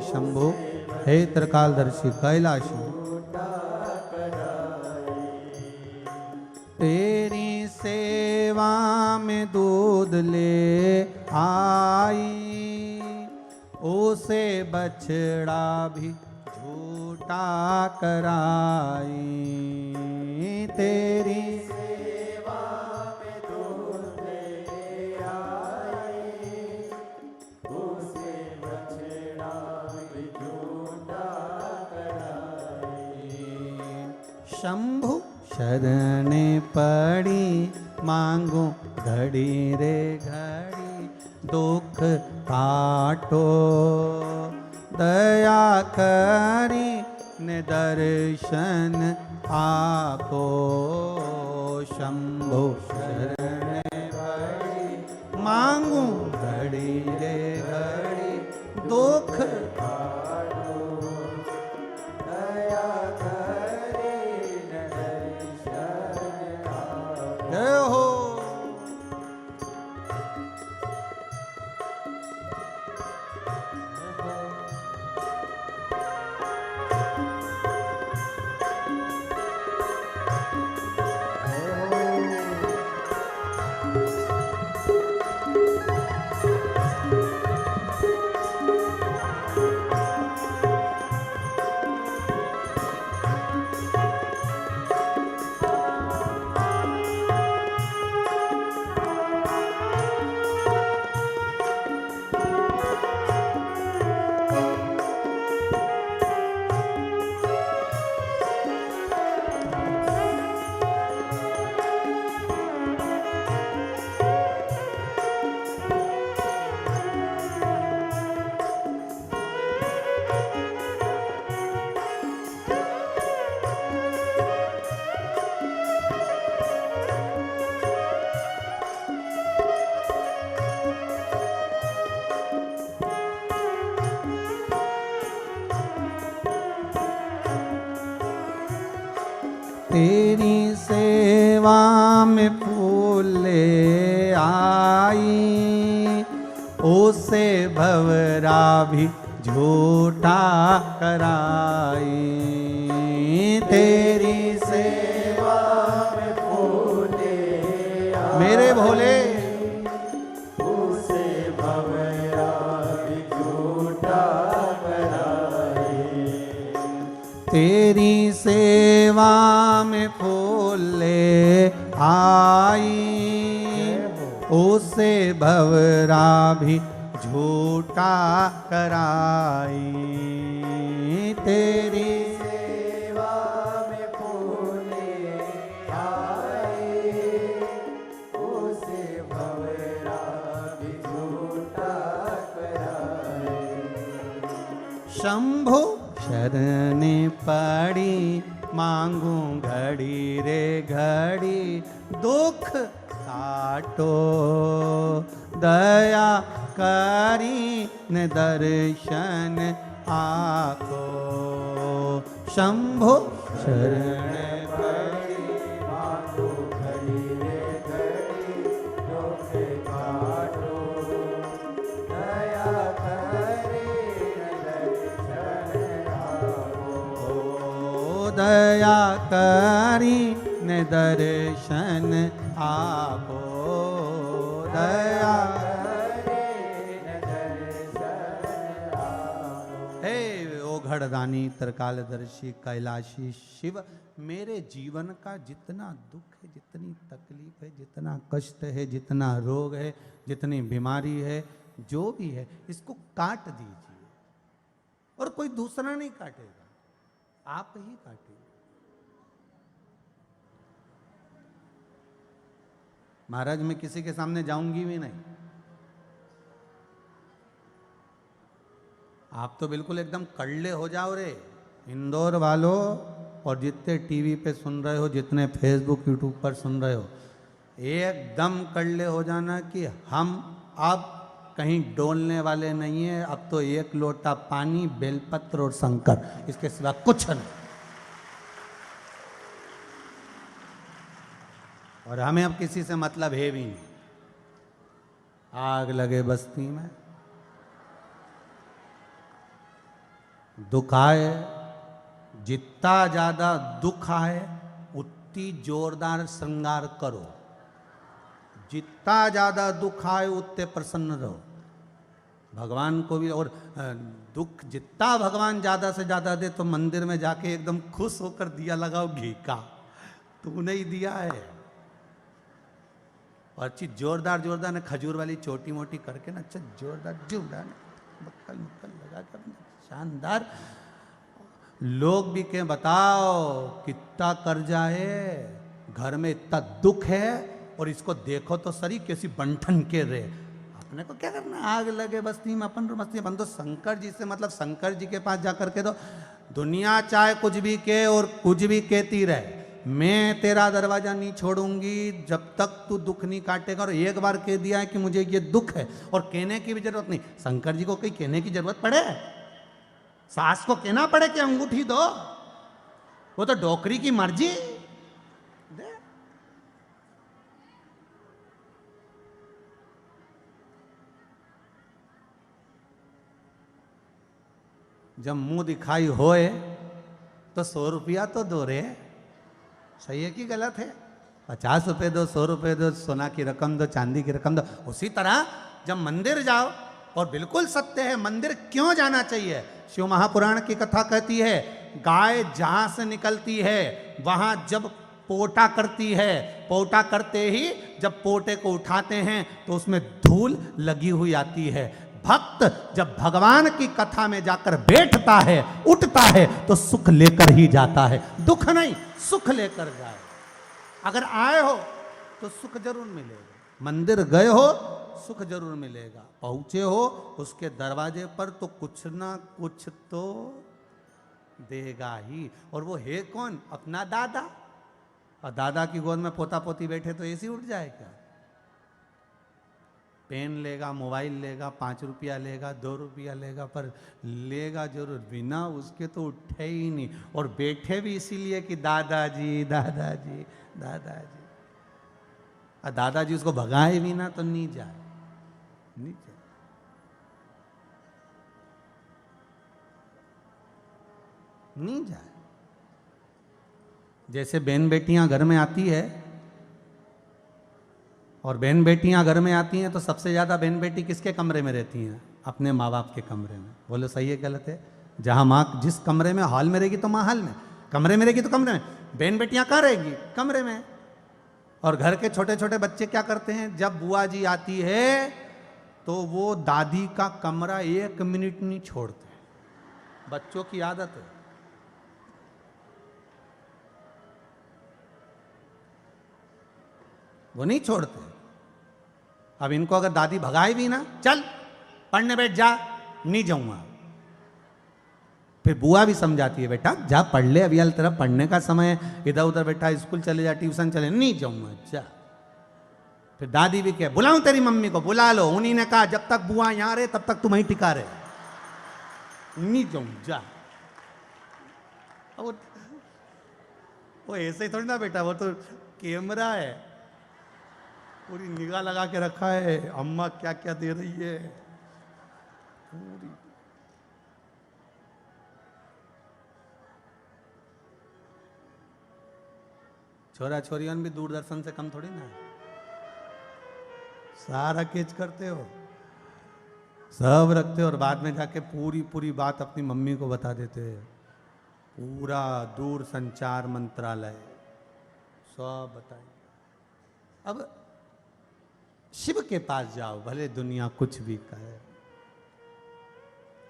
शंभो, हे त्रिकालदर्शी कैलाशी। तेरी सेवा में दूध ले आई, उसे बछड़ा भी झूठा कराई। तेरी सेवा में दूध ले आई, उसे बछड़ा भी झूठा कराई। शंभु शरण पड़ी मांगू घड़ी रे घड़ी, दुख काटो दया करी ने दर्शन आपो। शंभो शरण पड़ी मांगू घड़ी रे घड़ी, दुख काटो दया करी ने दर्शन आपो। जय हो। तेरी सेवा में फूल ले आई, उसे भवरा भी झूठा कराई। तेरी सेवा में फूल ले आई, मेरे भोले उसे भवरा भी झूठा कराई। तेरी सेवा में फूल ले आई, उसे भवरा भी झूठा कराई। तेरी सेवा में फूल ले आई, उसे भवरा भी झूठा कराई। शंभो शरण पड़ी मांगू घड़ी रे घड़ी, दुख काटो दया करी न दर्शन आपो। शंभो शरण पड़ी मांगू घड़ी रे घड़ी, दुख काटो दया करी न दर्शन आपो। दया करी न दर्शन आपो। दया हे ओ घड़दानी त्रिकालदर्शी कैलाशी शिव, मेरे जीवन का जितना दुख है, जितनी तकलीफ है, जितना कष्ट है, जितना रोग है, जितनी बीमारी है, जो भी है, इसको काट दीजिए। और कोई दूसरा नहीं काटेगा, आप ही काटिए। महाराज मैं किसी के सामने जाऊंगी भी नहीं। आप तो बिल्कुल एकदम कड़ले हो जाओ रे इंदौर वालों, और जितने टीवी पे सुन रहे हो, जितने फेसबुक यूट्यूब पर सुन रहे हो, एकदम कड़ले हो जाना कि हम अब कहीं डोलने वाले नहीं है। अब तो एक लोटा पानी, बेलपत्र और शंकर, इसके सिवा कुछ नहीं। और हमें अब किसी से मतलब है भी नहीं। आग लगे बस्ती में, दुख आए, जितना ज्यादा दुख आए उतनी जोरदार श्रृंगार करो, जितना ज्यादा दुख आए उतने प्रसन्न रहो। भगवान को भी, और दुख जितना भगवान ज्यादा से ज्यादा दे तो मंदिर में जाके एकदम खुश होकर दिया लगाओ घी का, तूने ही दिया है। और अच्छी जोरदार जोरदार ने खजूर वाली छोटी मोटी करके ना, अच्छा जोरदार जोरदार बक्कल मुक्कल लगा कर शानदार। लोग भी कहें बताओ कितना कर्जा है, घर में इतना दुख है और इसको देखो तो सरी कैसी बंठन के रे। अपने को क्या करना, आग लगे बस्ती में अपन मस्ती। अपन तो शंकर जी से, मतलब शंकर जी के पास जाकर के तो दुनिया चाहे कुछ भी कहे और कुछ भी कहती रहे, मैं तेरा दरवाजा नहीं छोड़ूंगी जब तक तू दुख नहीं काटेगा। और एक बार कह दिया है कि मुझे ये दुख है, और कहने की भी जरूरत नहीं। शंकर जी को कहीं कहने की जरूरत पड़े, सास को कहना पड़े कि अंगूठी दो, वो तो डोकरी की मर्जी दे। जब मुंह दिखाई होए तो 100 रुपया तो दो रे। सही है कि गलत है? 50 रुपए दो, 100 रुपए दो, सोना की रकम दो, चांदी की रकम दो। उसी तरह जब मंदिर जाओ, और बिल्कुल सत्य है, मंदिर क्यों जाना चाहिए? शिव महापुराण की कथा कहती है, गाय जहां से निकलती है वहां जब पोटा करती है, पोटा करते ही जब पोटे को उठाते हैं तो उसमें धूल लगी हुई आती है। भक्त जब भगवान की कथा में जाकर बैठता है, उठता है, तो सुख लेकर ही जाता है, दुख नहीं, सुख लेकर जाए। अगर आए हो तो सुख जरूर मिलेगा, मंदिर गए हो सुख जरूर मिलेगा, पहुंचे हो उसके दरवाजे पर तो कुछ ना कुछ तो देगा ही। और वो है कौन? अपना दादा। और दादा की गोद में पोता पोती बैठे तो ऐसी उठ जाएगा। पेन लेगा, मोबाइल लेगा, 5 रुपया लेगा, 2 रुपया लेगा, पर लेगा जरूर, बिना उसके तो उठे ही नहीं। और बैठे भी इसीलिए कि दादाजी दादाजी दादाजी। और दादाजी उसको भगाए भी ना तो नहीं जाए, नहीं जाए। नहीं जाए। जैसे बहन बेटियां घर में आती है, और बहन बेटियां घर में आती हैं तो सबसे ज्यादा बहन बेटी किसके कमरे में रहती हैं? अपने माँ बाप के कमरे में। बोलो सही है गलत है? जहां माँ जिस कमरे में हॉल में रहेगी तो माँ हॉल में, कमरे में रहेगी तो कमरे में, बहन बेटियां कहाँ रहेगी? कमरे में। और घर के छोटे छोटे बच्चे क्या करते हैं? जब बुआ जी आती है तो वो दादी का कमरा 1 मिनट नहीं छोड़ते। बच्चों की आदत है। वो नहीं छोड़ते। अब इनको अगर दादी भगाए भी ना, चल पढ़ने बैठ जा, नहीं जाऊंगा, फिर बुआ भी समझाती है, बेटा जा पढ़ ले, अभी हाल तेरा पढ़ने का समय है, इधर उधर बेटा स्कूल चले जा, ट्यूशन चले, नहीं जाऊंगा जा। फिर दादी भी क्या, बुलाऊं तेरी मम्मी को? बुला लो। उन्हीं ने कहा जब तक बुआ यहां रहे तब तक तुम वहीं टिका रहे, नहीं जाऊं जा। वो ऐसे ही थोड़ी ना बेटा, वो तो कैमरा है, पूरी निगाह लगा के रखा है, अम्मा क्या क्या दे रही है पूरी। छोरा छोरियन भी दूरदर्शन से कम थोड़ी ना है, सारा केच करते हो, सब रखते हो, और बाद में जाके पूरी पूरी बात अपनी मम्मी को बता देते हैं। पूरा दूर संचार मंत्रालय सब बताइए। अब शिव के पास जाओ, भले दुनिया कुछ भी कहे,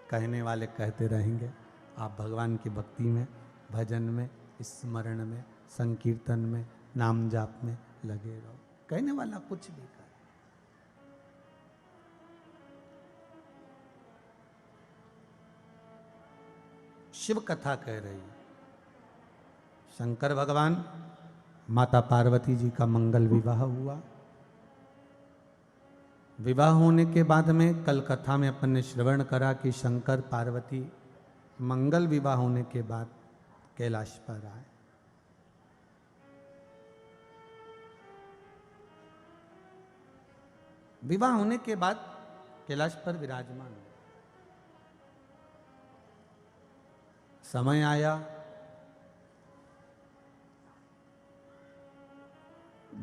कहने वाले कहते रहेंगे, आप भगवान की भक्ति में, भजन में, स्मरण में, संकीर्तन में, नाम जाप में लगे रहो, कहने वाला कुछ भी कहे। शिव कथा कह रही है, शंकर भगवान माता पार्वती जी का मंगल विवाह हुआ। विवाह होने के बाद में कल कथा में अपन ने श्रवण करा कि शंकर पार्वती मंगल विवाह होने के बाद कैलाश पर आए। विवाह होने के बाद कैलाश पर विराजमान हुए। समय आया,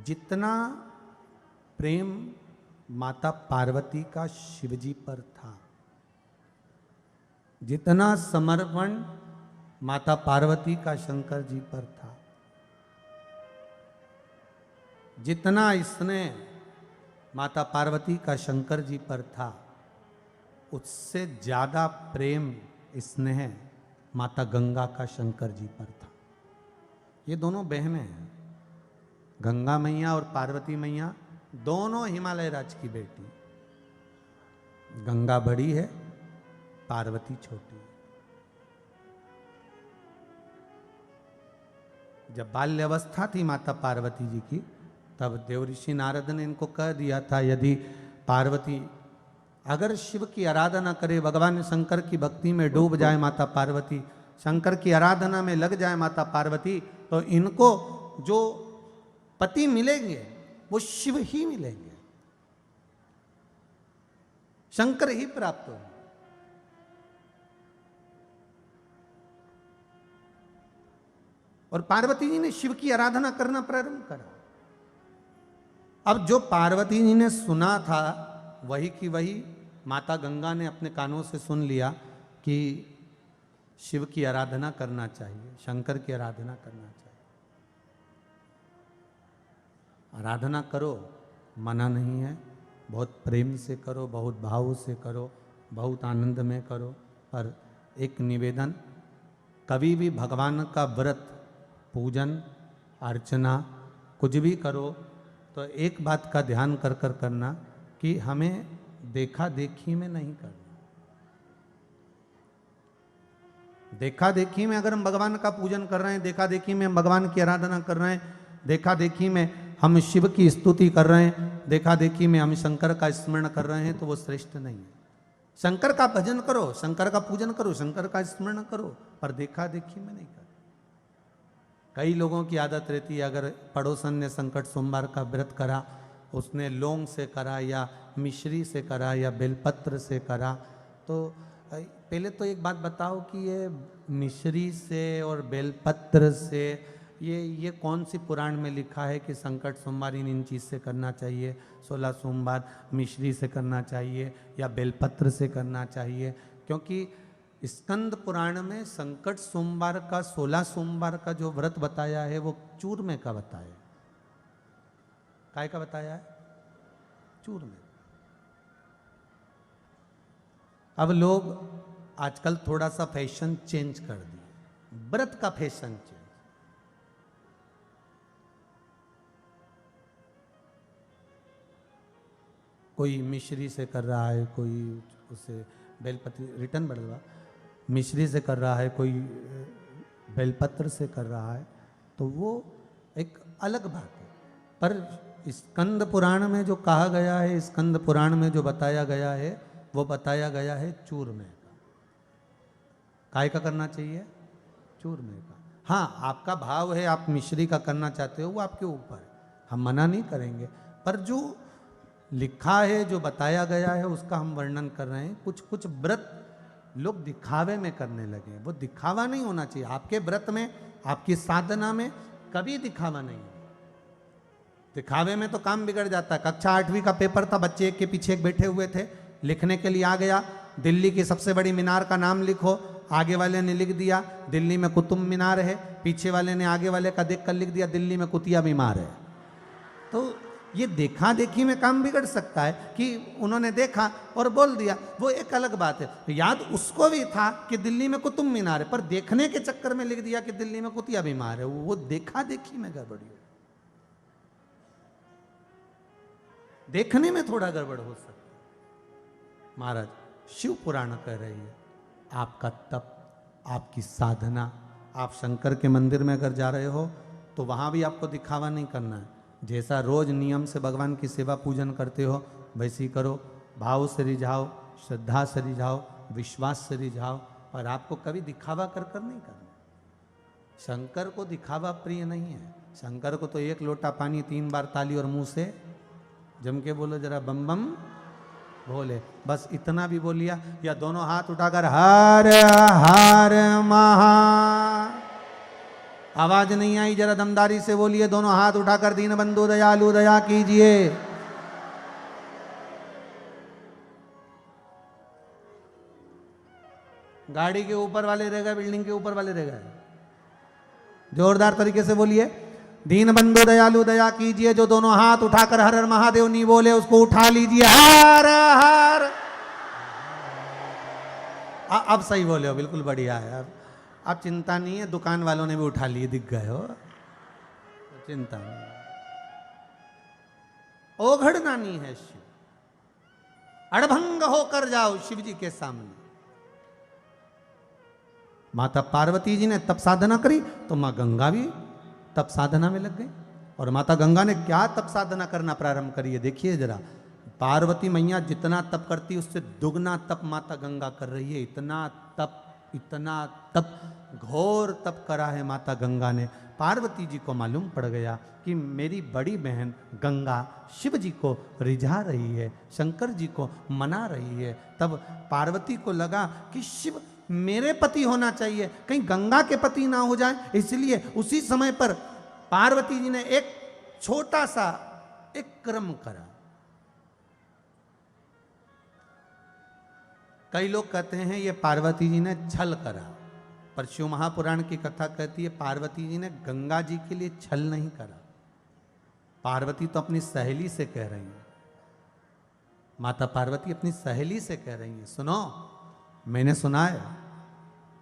जितना प्रेम माता पार्वती का शिवजी पर था, जितना समर्पण माता पार्वती का शंकर जी पर था, जितना स्नेह माता पार्वती का शंकर जी पर था, उससे ज्यादा प्रेम स्नेह माता गंगा का शंकर जी पर था। ये दोनों बहनें हैं, गंगा मैया और पार्वती मैया, दोनों हिमालय राज की बेटी। गंगा बड़ी है, पार्वती छोटी है। जब बाल्यावस्था थी माता पार्वती जी की, तब देवऋषि नारद ने इनको कह दिया था, यदि पार्वती अगर शिव की आराधना करे, भगवान शंकर की भक्ति में डूब जाए माता पार्वती, शंकर की आराधना में लग जाए माता पार्वती, तो इनको जो पति मिलेंगे वो शिव ही मिलेंगे, शंकर ही प्राप्त होंगे। और पार्वती जी ने शिव की आराधना करना प्रारंभ करा। अब जो पार्वती जी ने सुना था वही की वही माता गंगा ने अपने कानों से सुन लिया कि शिव की आराधना करना चाहिए, शंकर की आराधना करना चाहिए। आराधना करो, मना नहीं है, बहुत प्रेम से करो, बहुत भाव से करो, बहुत आनंद में करो। पर एक निवेदन, कभी भी भगवान का व्रत, पूजन अर्चना कुछ भी करो तो एक बात का ध्यान कर कर करना कि हमें देखा देखी में नहीं करना। देखा देखी में अगर हम भगवान का पूजन कर रहे हैं, देखा देखी में हम भगवान की आराधना कर रहे हैं, देखा देखी में हम शिव की स्तुति कर रहे हैं, देखा देखी में हम शंकर का स्मरण कर रहे हैं, तो वो श्रेष्ठ नहीं है। शंकर का भजन करो, शंकर का पूजन करो, शंकर का स्मरण करो, पर देखा देखी में नहीं करो। कई लोगों की आदत रहती है, अगर पड़ोसन ने संकट सोमवार का व्रत करा, उसने लौंग से करा या मिश्री से करा या बेलपत्र से करा, तो पहले तो एक बात बताओ कि ये मिश्री से और बेलपत्र से ये कौन सी पुराण में लिखा है कि संकट सोमवार इन चीज़ से करना चाहिए? 16 सोमवार मिश्री से करना चाहिए या बेलपत्र से करना चाहिए? क्योंकि स्कंद पुराण में संकट सोमवार का, 16 सोमवार का जो व्रत बताया है वो चूरमे का बताया है। काय का बताया है? चूरमे। अब लोग आजकल थोड़ा सा फैशन चेंज कर दिए, व्रत का फैशन चेंज। कोई मिश्री से कर रहा है, कोई उसे बेलपत्र रिटर्न बढ़वा मिश्री से कर रहा है, कोई बेलपत्र से कर रहा है, तो वो एक अलग बात है। पर स्कंद पुराण में जो कहा गया है, स्कंद पुराण में जो बताया गया है, वो बताया गया है चूरमे का। काय का करना चाहिए? चूरमे का। हाँ, आपका भाव है, आप मिश्री का करना चाहते हो, वो आपके ऊपर है, हम मना नहीं करेंगे। पर जो लिखा है, जो बताया गया है, उसका हम वर्णन कर रहे हैं। कुछ कुछ व्रत लोग दिखावे में करने लगे, वो दिखावा नहीं होना चाहिए। आपके व्रत में, आपकी साधना में कभी दिखावा नहीं है। दिखावे में तो काम बिगड़ जाता है। कक्षा 8वीं का पेपर था, बच्चे एक के पीछे एक बैठे हुए थे, लिखने के लिए आ गया, दिल्ली की सबसे बड़ी मीनार का नाम लिखो। आगे वाले ने लिख दिया दिल्ली में कुतुब मीनार है, पीछे वाले ने आगे वाले का देख कर लिख दिया दिल्ली में कुतिया मीनार है। तो ये देखा देखी में काम बिगड़ सकता है कि उन्होंने देखा और बोल दिया, वो एक अलग बात है। याद उसको भी था कि दिल्ली में कुतुब मीनार है, पर देखने के चक्कर में लिख दिया कि दिल्ली में कुतिया मीनार है। वो देखा देखी में गड़बड़ी हो, देखने में थोड़ा गड़बड़ हो सकता है। महाराज शिव पुराण कह रही है, आपका तप, आपकी साधना, आप शंकर के मंदिर में अगर जा रहे हो तो वहां भी आपको दिखावा नहीं करना है। जैसा रोज नियम से भगवान की सेवा पूजन करते हो वैसे ही करो, भाव से रिझाओ, श्रद्धा से रिझाओ, विश्वास से रिझाओ, पर आपको कभी दिखावा कर कर नहीं करना। शंकर को दिखावा प्रिय नहीं है। शंकर को तो एक लोटा पानी 3 बार ताली और मुंह से जम के बोलो जरा बम बम भोले, बस इतना भी बोल लिया, या दोनों हाथ उठाकर हर हर महा, आवाज नहीं आई, जरा दमदारी से बोलिए, दोनों हाथ उठाकर दीन बंधु दयालु दया कीजिए। गाड़ी के ऊपर वाले रह गए, बिल्डिंग के ऊपर वाले रह गए, जोरदार तरीके से बोलिए, दीन बंधु दयालु दया कीजिए। जो दोनों हाथ उठाकर हर हर महादेव नहीं बोले उसको उठा लीजिए, हर हर। अब सही बोले हो, बिल्कुल बढ़िया है। अब चिंता नहीं है, दुकान वालों ने भी उठा लिए, दिख गए हो, चिंता नहीं। ओघड़ नानी है शिव, अड़भंग होकर जाओ शिव जी के सामने। माता पार्वती जी ने तप साधना करी तो मां गंगा भी तप साधना में लग गई। और माता गंगा ने क्या तप साधना करना प्रारंभ करी है, देखिए जरा। पार्वती मैया जितना तप करती उससे दुगना तप माता गंगा कर रही है। इतना तप, घोर तप करा है माता गंगा ने। पार्वती जी को मालूम पड़ गया कि मेरी बड़ी बहन गंगा शिव जी को रिझा रही है, शंकर जी को मना रही है। तब पार्वती को लगा कि शिव मेरे पति होना चाहिए, कहीं गंगा के पति ना हो जाए। इसलिए उसी समय पर पार्वती जी ने एक छोटा सा एक कर्म करा। कई लोग कहते हैं ये पार्वती जी ने छल करा, पर शिव महापुराण की कथा कहती है पार्वती जी ने गंगा जी के लिए छल नहीं करा। पार्वती तो अपनी सहेली से कह रही है, माता पार्वती अपनी सहेली से कह रही है, सुनो, मैंने सुना है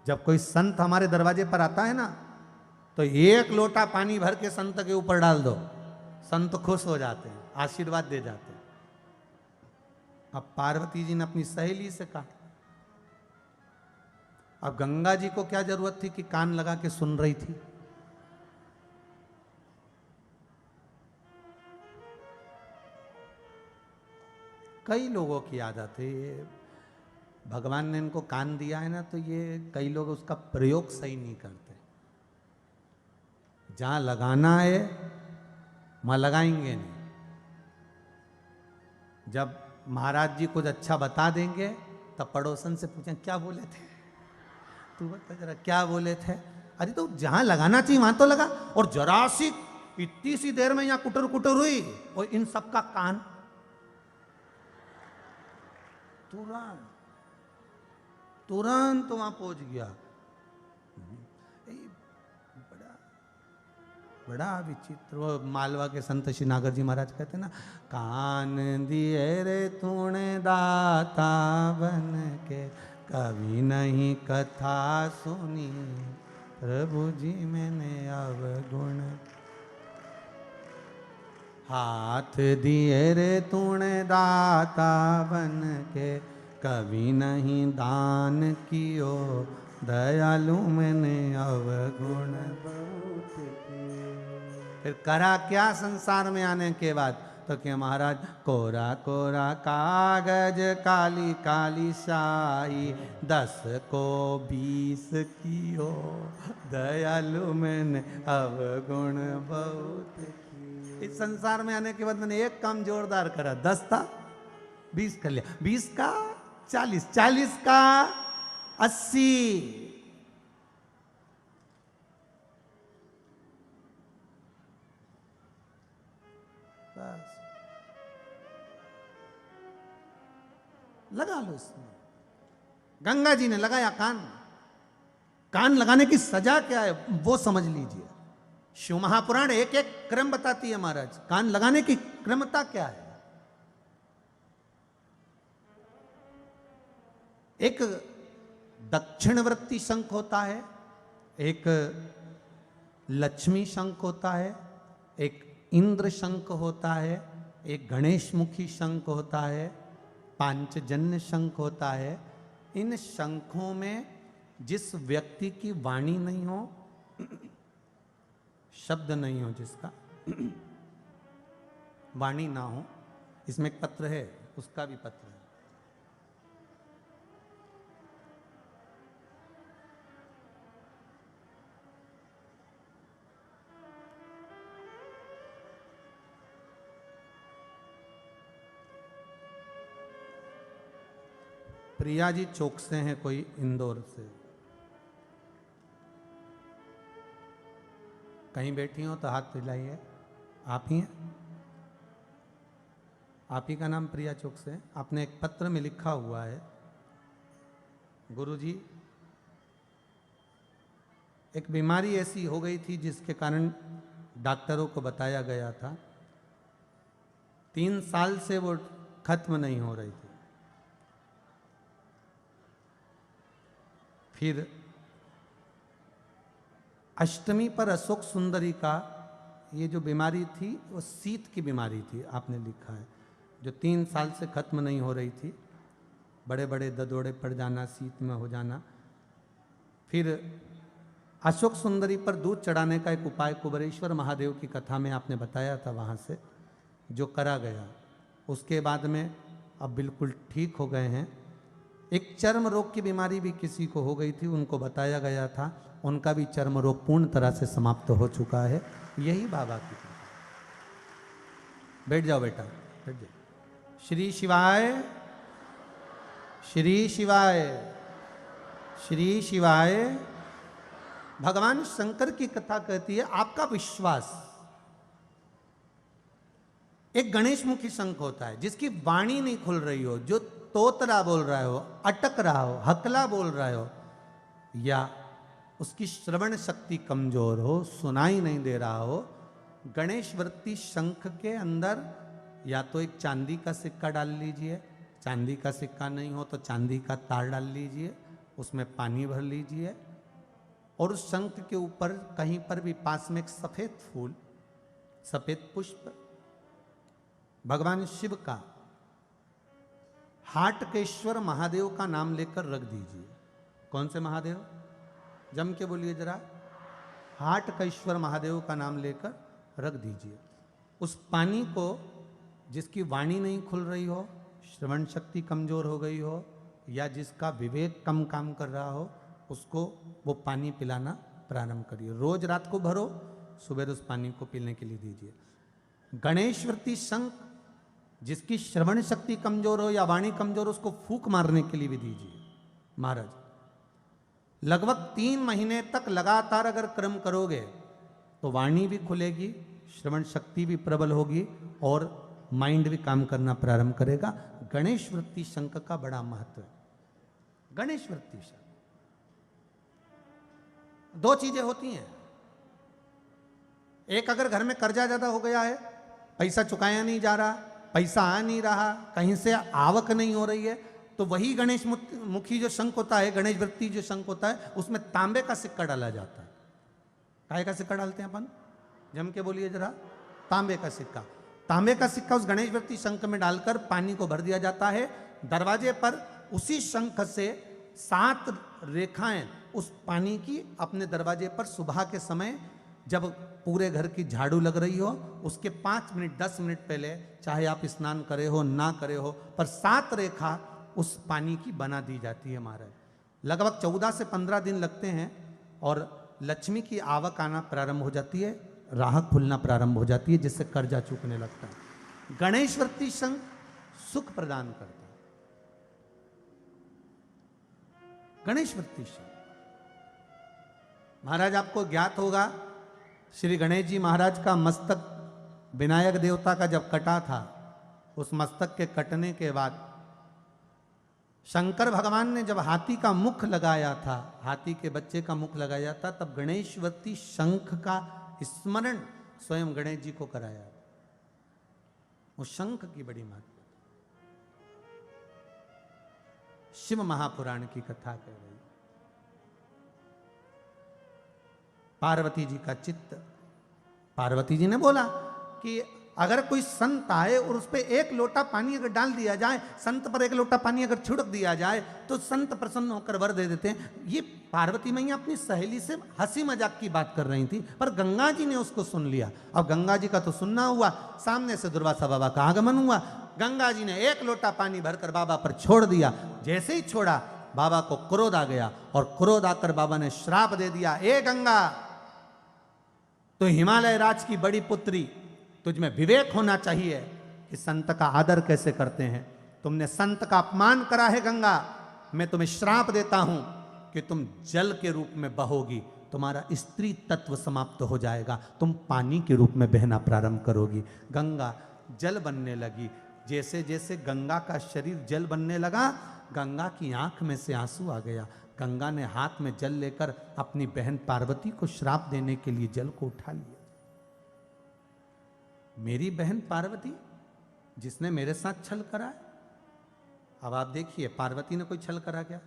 जब कोई संत हमारे दरवाजे पर आता है ना, तो एक लोटा पानी भर के संत के ऊपर डाल दो, संत खुश हो जाते हैं, आशीर्वाद दे जाते हैं। अब पार्वती जी ने अपनी सहेली से कहा। अब गंगा जी को क्या जरूरत थी कि कान लगा के सुन रही थी। कई लोगों की आदत है, भगवान ने इनको कान दिया है ना, तो ये कई लोग उसका प्रयोग सही नहीं करते। जहां लगाना है वहां लगाएंगे नहीं। जब महाराज जी कुछ अच्छा बता देंगे तब पड़ोसन से पूछें क्या बोले थे, तू बता जरा क्या बोले थे। अरे तो जहां लगाना चाहिए वहां तो लगा। और जरा सी इतनी सी देर में यहां कुटर कुटर हुई और इन सबका कान तुरंत वहां पहुंच गया। बड़ा विचित्र। वो मालवा के संत श्री नागर जी महाराज कहते ना, कान दिए रे तूने दाता बन के, कभी नहीं कथा सुनी, प्रभु जी मैंने अवगुण। हाथ दिए रे तूने दाता बन के, कभी नहीं दान कियो, दयालु मैंने अवगुण बहुत किए। फिर करा क्या संसार में आने के बाद, तो क्या महाराज, कोरा कोरा कागज काली काली शाही, 10 को 20 कियो, दयालु मैंने अवगुण बहुत किए। इस संसार में आने के बाद मैंने एक काम जोरदार करा, 10 था 20 कर लिया, 20 का 40, 40 का 80। बस लगा लो इसमें। गंगा जी ने लगाया कान। कान लगाने की सजा क्या है वो समझ लीजिए। शिव महापुराण एक एक क्रम बताती है महाराज, कान लगाने की क्रमता क्या है। एक दक्षिणवर्ती शंख होता है, एक लक्ष्मी शंख होता है, एक इंद्र शंख होता है, एक गणेश मुखी शंख होता है, पांचजन्य शंख होता है। इन शंखों में जिस व्यक्ति की वाणी नहीं हो, शब्द नहीं हो, जिसका वाणी ना हो, इसमें एक पत्र है, उसका भी पत्र है। प्रिया जी चौक से हैं, कोई इंदौर से। कहीं बैठी हो तो हाथ हिलाइए। आप ही हैं? आप ही का नाम प्रिया चौक से है? आपने एक पत्र में लिखा हुआ है, गुरुजी एक बीमारी ऐसी हो गई थी जिसके कारण डॉक्टरों को बताया गया था 3 साल से वो खत्म नहीं हो रही थी। फिर अष्टमी पर अशोक सुंदरी का ये जो बीमारी थी वो शीत की बीमारी थी, आपने लिखा है, जो 3 साल से खत्म नहीं हो रही थी, बड़े बड़े ददोड़े पड़ जाना, शीत में हो जाना। फिर अशोक सुंदरी पर दूध चढ़ाने का एक उपाय कुबेरेश्वर महादेव की कथा में आपने बताया था, वहाँ से जो करा गया, उसके बाद में अब बिल्कुल ठीक हो गए हैं। एक चर्म रोग की बीमारी भी किसी को हो गई थी, उनको बताया गया था, उनका भी चर्म रोग पूर्ण तरह से समाप्त हो चुका है। यही बाबा की कृपा। बैठ जाओ बेटा, बैठ जाओ। श्री शिवाय, श्री शिवाय, श्री शिवाय। भगवान शंकर की कथा कहती है आपका विश्वास। एक गणेश मुखी शंख होता है जिसकी वाणी नहीं खुल रही हो, जो तोतरा बोल रहा हो, अटक रहा हो, हकला बोल रहा हो, या उसकी श्रवण शक्ति कमजोर हो, सुनाई नहीं दे रहा हो, गणेश वृत्ति शंख के अंदर या तो एक चांदी का सिक्का डाल लीजिए, चांदी का सिक्का नहीं हो तो चांदी का तार डाल लीजिए, उसमें पानी भर लीजिए और उस शंख के ऊपर कहीं पर भी पास में एक सफेद फूल, सफेद पुष्प भगवान शिव का, हाटकेश्वर महादेव का नाम लेकर रख दीजिए। कौन से महादेव? जम के बोलिए जरा। हाटकेश्वर महादेव का नाम लेकर रख दीजिए। उस पानी को, जिसकी वाणी नहीं खुल रही हो, श्रवण शक्ति कमजोर हो गई हो, या जिसका विवेक कम काम कर रहा हो, उसको वो पानी पिलाना प्रारंभ करिए। रोज रात को भरो, सुबह उस पानी को पीने के लिए दीजिए। गणेश वृत्ति शंख, जिसकी श्रवण शक्ति कमजोर हो या वाणी कमजोर हो, उसको फूंक मारने के लिए भी दीजिए। महाराज लगभग 3 महीने तक लगातार अगर क्रम करोगे तो वाणी भी खुलेगी, श्रवण शक्ति भी प्रबल होगी और माइंड भी काम करना प्रारंभ करेगा। गणेश वृत्ति शंख का बड़ा महत्व है। गणेश वृत्ति शंख 2 चीजें होती हैं। एक, अगर घर में कर्जा ज्यादा हो गया है, पैसा चुकाया नहीं जा रहा, पैसा आ नहीं रहा, कहीं से आवक नहीं हो रही है, तो वही गणेश मुखी जो शंख होता है, गणेश वृत्ति जो शंख होता है, उसमें तांबे का सिक्का डाला जाता है। काहे का सिक्का डालते हैं अपन? जम के बोलिए जरा। तांबे का सिक्का। तांबे का सिक्का उस गणेश वृत्ति शंख में डालकर पानी को भर दिया जाता है। दरवाजे पर उसी शंख से 7 रेखाएं उस पानी की अपने दरवाजे पर सुबह के समय, जब पूरे घर की झाड़ू लग रही हो, उसके 5 मिनट 10 मिनट पहले, चाहे आप स्नान करे हो ना करे हो, पर 7 रेखा उस पानी की बना दी जाती है महाराज। लगभग 14 से 15 दिन लगते हैं और लक्ष्मी की आवक आना प्रारंभ हो जाती है, राह खुलना प्रारंभ हो जाती है, जिससे कर्जा चूकने लगता है। गणेश वृत्ति शंख सुख प्रदान करता है। गणेश वृत्ति शंख महाराज, आपको ज्ञात होगा, श्री गणेश जी महाराज का मस्तक विनायक देवता का जब कटा था, उस मस्तक के कटने के बाद शंकर भगवान ने जब हाथी का मुख लगाया था, हाथी के बच्चे का मुख लगाया था, तब गणेशवती शंख का स्मरण स्वयं गणेश जी को कराया। वो शंख की बड़ी महत्व। शिव महापुराण की कथा कह रही। पार्वती जी का चित्त, पार्वती जी ने बोला कि अगर कोई संत आए और उस पर 1 लोटा पानी अगर डाल दिया जाए, संत पर 1 लोटा पानी अगर छिड़क दिया जाए, तो संत प्रसन्न होकर वर दे देते हैं। ये पार्वती मैया अपनी सहेली से हंसी मजाक की बात कर रही थी, पर गंगा जी ने उसको सुन लिया। अब गंगा जी का तो सुनना हुआ, सामने से दुर्वासा बाबा का आगमन हुआ। गंगा जी ने 1 लोटा पानी भरकर बाबा पर छोड़ दिया। जैसे ही छोड़ा, बाबा को क्रोध आ गया और क्रोध आकर बाबा ने श्राप दे दिया, ए गंगा, तो हिमालय राज की बड़ी पुत्री, तुझ में विवेक होना चाहिए कि संत का आदर कैसे करते हैं। तुमने संत का अपमान करा है गंगा, मैं तुम्हें श्राप देता हूं कि तुम जल के रूप में बहोगी, तुम्हारा स्त्री तत्व समाप्त हो जाएगा, तुम पानी के रूप में बहना प्रारंभ करोगी। गंगा जल बनने लगी। जैसे जैसे गंगा का शरीर जल बनने लगा, गंगा की आंख में से आंसू आ गया। गंगा ने हाथ में जल लेकर अपनी बहन पार्वती को श्राप देने के लिए जल को उठा लिया। मेरी बहन पार्वती जिसने मेरे साथ छल करा है। अब आप देखिए, पार्वती ने कोई छल करा क्या?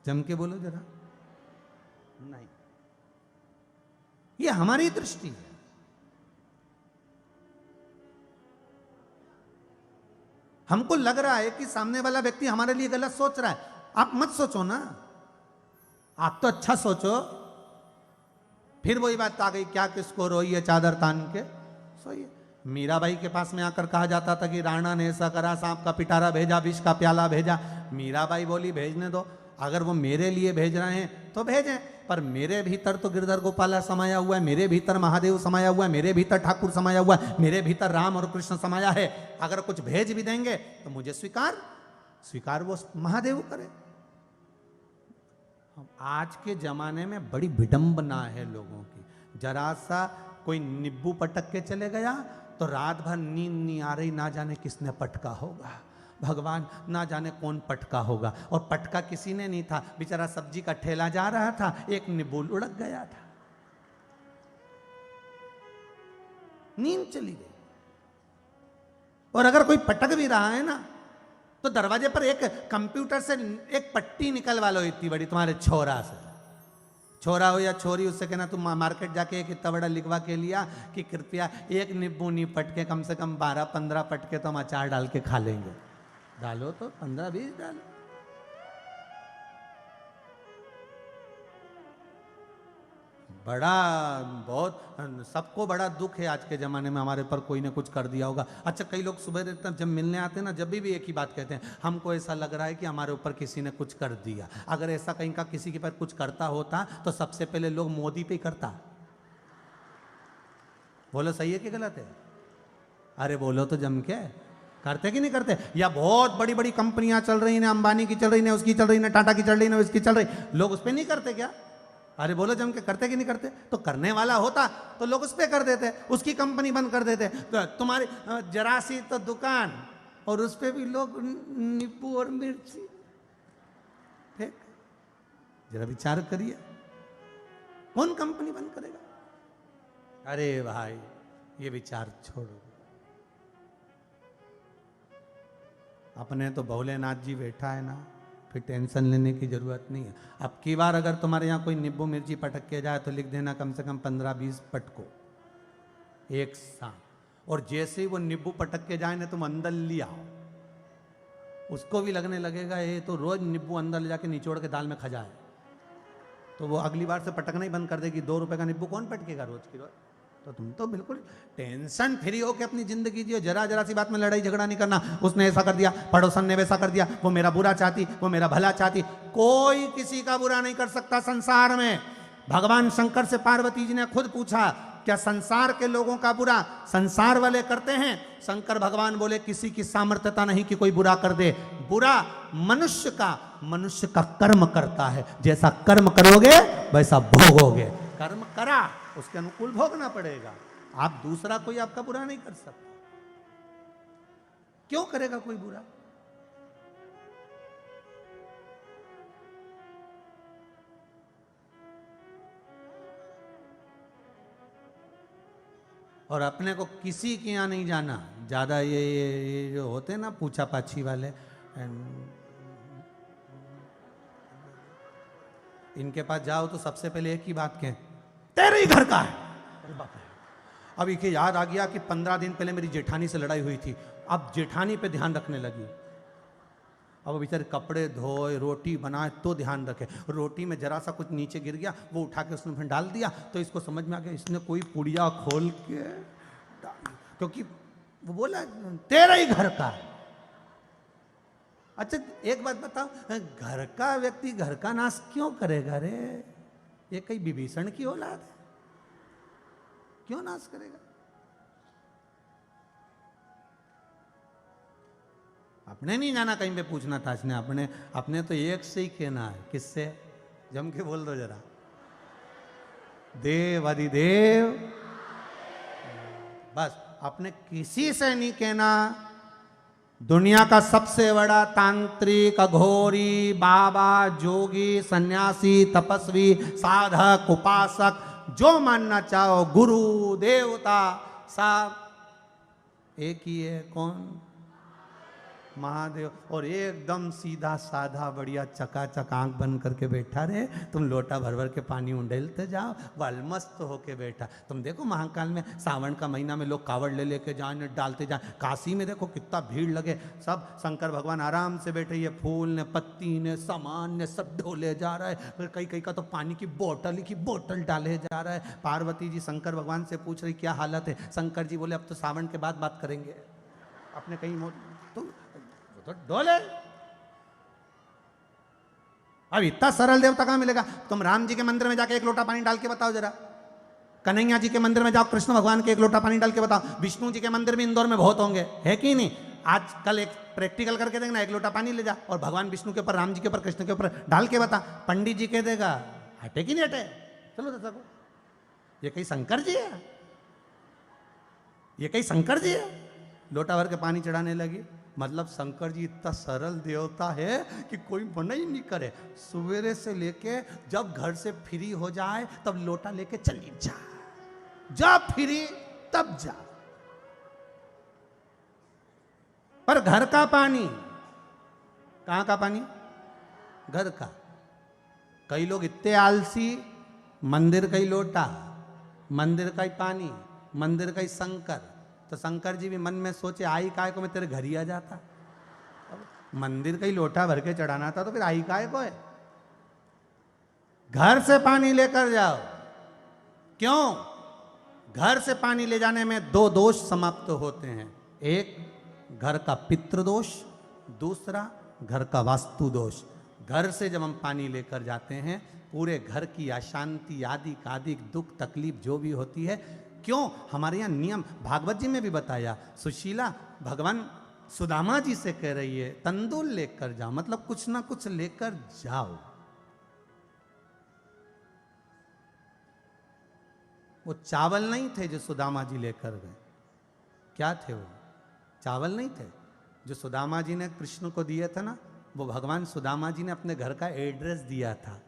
जम के बोलो जरा। नहीं, ये हमारी दृष्टि है। हमको लग रहा है कि सामने वाला व्यक्ति हमारे लिए गलत सोच रहा है। आप मत सोचो ना, आप तो अच्छा सोचो। फिर वही बात आ गई, क्या किसको रोइए चादर तान के सोइए। मीराबाई के पास में आकर कहा जाता था कि राणा ने ऐसा करा, सांप का पिटारा भेजा, विष का प्याला भेजा। मीराबाई बोली भेजने दो, अगर वो मेरे लिए भेज रहे हैं तो भेजें, पर मेरे भीतर तो गिरधर गोपाला समाया हुआ है, मेरे भीतर महादेव समाया हुआ है, मेरे भीतर ठाकुर समाया हुआ है, मेरे भीतर राम और कृष्ण समाया है। अगर कुछ भेज भी देंगे तो मुझे स्वीकार वो महादेव करे। आज के जमाने में बड़ी विडंबना है लोगों की। जरा सा कोई नींबू पटक के चले गया तो रात भर नींद नहीं आ रही, ना जाने किसने पटका होगा, भगवान ना जाने कौन पटका होगा। और पटका किसी ने नहीं था, बेचारा सब्जी का ठेला जा रहा था, एक नींबू लुढ़क गया था, नींद चली गई। और अगर कोई पटक भी रहा है ना, तो दरवाजे पर एक कंप्यूटर से एक पट्टी निकलवा लो इतनी बड़ी, तुम्हारे छोरा से, छोरा हो या छोरी, उससे कहना तुम मार्केट जाके एक इतना बड़ा लिखवा के लिया कि कृपया एक नींबू नहीं पटके, कम से कम 12-15 पटके तो हम अचार डाल के खा लेंगे। डालो तो 15-20 डालो। बड़ा बहुत सबको बड़ा दुख है आज के ज़माने में, हमारे पर कोई ने कुछ कर दिया होगा। अच्छा, कई लोग सुबह तक जब मिलने आते हैं ना, जब भी एक ही बात कहते हैं, हमको ऐसा लग रहा है कि हमारे ऊपर किसी ने कुछ कर दिया। अगर ऐसा कहीं का किसी के ऊपर कुछ करता होता तो सबसे पहले लोग मोदी पे करता। बोलो सही है कि गलत है? अरे बोलो तो जम के, करते कि नहीं करते? या बहुत बड़ी बड़ी कंपनियां चल रही हैं, अंबानी की चल रही है, उसकी चल रही है, टाटा की चल रही है, उसकी चल रही, लोग उस पर नहीं करते क्या? अरे बोलो जम के, करते कि नहीं करते? तो करने वाला होता तो लोग उस पर कर देते, उसकी कंपनी बंद कर देते। तो तुम्हारी जरा सी तो दुकान, और उस पर भी लोग नींबू और मिर्ची फेंक। जरा विचार करिए, कौन कंपनी बंद करेगा? अरे भाई, ये विचार छोड़ो। अपने तो भोलेनाथ जी बैठा है ना, फिर टेंशन लेने की जरूरत नहीं है। अब की बार अगर तुम्हारे यहाँ कोई नींबू मिर्ची पटक के जाए तो लिख देना कम से कम 15-20 पटको एक साथ। और जैसे ही वो नींबू पटक के जाए ना, तुम अंदर ले आओ, उसको भी लगने लगेगा ये तो रोज नींबू अंदर ले जाके निचोड़ के दाल में खा जाए, तो वो अगली बार से पटकना ही बंद कर देगी। 2 रुपए का नींबू कौन पटकेगा रोज की रोज? तो तुम तो बिल्कुल टेंशन फ्री होकर अपनी जिंदगी जियो। जरा जरा सी बात में लड़ाई झगड़ा नहीं करना, उसने ऐसा कर दिया, पड़ोसन ने वैसा कर दिया, वो मेरा बुरा चाहती, वो मेरा भला चाहती। कोई किसी का बुरा नहीं कर सकता संसार में। भगवान शंकर से पार्वती जी ने खुद पूछा, क्या संसार के लोगों का बुरा संसार वाले करते हैं? शंकर भगवान बोले, किसी की सामर्थ्यता नहीं कि कोई बुरा कर दे। बुरा मनुष्य का कर्म करता है, जैसा कर्म करोगे वैसा भोगोगे। कर्म करा, उसके अनुकूल भोगना पड़ेगा। आप दूसरा कोई आपका बुरा नहीं कर सकता। क्यों करेगा कोई बुरा? और अपने को किसी के यहाँ नहीं जाना ज्यादा। ये जो होते हैं ना पूछा पाछी वाले, इनके पास जाओ तो सबसे पहले एक ही बात कहें, तेरे ही घर का है। अरे बाप रे, अब इसे याद आ गया कि 15 दिन पहले मेरी जेठानी से लड़ाई हुई थी। अब जेठानी पे ध्यान रखने लगी। अब बेचारे कपड़े धोए, रोटी बनाए तो ध्यान रखे। रोटी में जरा सा कुछ नीचे गिर गया, वो उठा के उसने फिर डाल दिया, तो इसको समझ में आ गया इसने कोई पुड़िया खोल के डाल, क्योंकि वो बोला तेरा ही घर का है। अच्छा एक बात बताओ, घर का व्यक्ति घर का नाश क्यों करेगा रे? ये कहीं विभीषण की औलाद है? क्यों नाश करेगा? अपने नहीं जाना कहीं पे पूछना ताछने, अपने तो एक से ही कहना है। किससे? जम के बोल दो जरा, देव अधिदेव। बस अपने किसी से नहीं कहना। दुनिया का सबसे बड़ा तांत्रिक, अघोरी, बाबा, जोगी, सन्यासी, तपस्वी, साधक, उपासक, जो मानना चाहो, गुरु, देवता, सब एक ही है। कौन? महादेव। और एकदम सीधा साधा बढ़िया चकाचक आंख बंद करके बैठा रहे, तुम लोटा भर भर के पानी उंडेलते जाओ, वलमस्त होके बैठा। तुम देखो महाकाल में सावन का महीना में लोग कावड़ ले लेके जाए, डालते जाए। काशी में देखो कितना भीड़ लगे, सब शंकर भगवान आराम से बैठे, ये फूल ने, पत्ती ने, सामान ने सब ढोले जा रहा है। फिर कई कई का तो पानी की बोतल की बोतल डाले जा रहा है। पार्वती जी शंकर भगवान से पूछ रही क्या हालत है। शंकर जी बोले अब तो सावन के बाद बात करेंगे, अपने कहीं तो डोले। अब इतना सरल देवता कहां मिलेगा? तुम राम जी के मंदिर में जाके एक लोटा पानी डाल के बताओ जरा, कन्हैया जी के मंदिर में जाओ, कृष्ण भगवान के एक लोटा पानी डाल के बताओ, विष्णु जी के मंदिर में इंदौर में बहुत होंगे, है कि नहीं? आज कल एक प्रैक्टिकल करके देखना, एक लोटा पानी ले जा और भगवान विष्णु के ऊपर, राम जी के ऊपर, कृष्ण के ऊपर डाल के बता, पंडित जी कह देगा हटे कि नहीं हटे। चलो दस को, ये कहीं शंकर जी है? ये कहीं शंकर जी है? लोटा भर के पानी चढ़ाने लगी। मतलब शंकर जी इतना सरल देवता है कि कोई मना ही नहीं करे। सवेरे से लेके जब घर से फ्री हो जाए तब लोटा लेके चली जा, जब फ्री तब जा। पर घर का पानी, कहां का पानी? घर का। कई लोग इतने आलसी, मंदिर का ही लोटा, मंदिर का ही पानी, मंदिर का ही शंकर। तो शंकर जी भी मन में सोचे आई काय को मैं तेरे घर ही आ जाता। मंदिर का ही लोटा भर के चढ़ाना था तो फिर आई काय को है? घर से पानी लेकर जाओ। क्यों? घर से पानी ले जाने में दो दोष समाप्त होते हैं। एक घर का पितृदोष, दूसरा घर का वास्तु दोष। घर से जब हम पानी लेकर जाते हैं, पूरे घर की अशांति आदि कादिक दुख तकलीफ जो भी होती है, क्यों? हमारे यहाँ नियम, भागवत जी में भी बताया। सुशीला भगवान सुदामा जी से कह रही है तंदूल लेकर जाओ, मतलब कुछ ना कुछ लेकर जाओ। वो चावल नहीं थे जो सुदामा जी लेकर गए। क्या थे वो? चावल नहीं थे जो सुदामा जी ने कृष्ण को दिए थे ना, वो भगवान सुदामा जी ने अपने घर का एड्रेस दिया था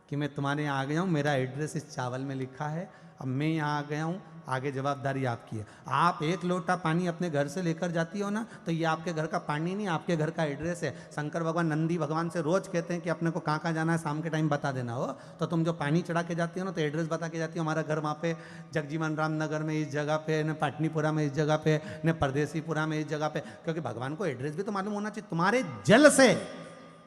कि मैं तुम्हारे यहाँ आ गया हूँ, मेरा एड्रेस इस चावल में लिखा है, अब मैं यहाँ आ गया हूँ, आगे जवाबदारी आपकी है। आप एक लोटा पानी अपने घर से लेकर जाती हो ना, तो ये आपके घर का पानी नहीं, आपके घर का एड्रेस है। शंकर भगवान नंदी भगवान से रोज कहते हैं कि अपने को कहाँ कहाँ जाना है शाम के टाइम बता देना हो। तो तुम जो पानी चढ़ा के जाती हो ना, तो एड्रेस बता के जाती हो, हमारा घर वहाँ पे जगजीवन राम नगर में इस जगह पे, न पाटनीपुरा में इस जगह पे, न परदेसीपुरा में इस जगह पे। क्योंकि भगवान को एड्रेस भी तो मालूम होना चाहिए। तुम्हारे जल से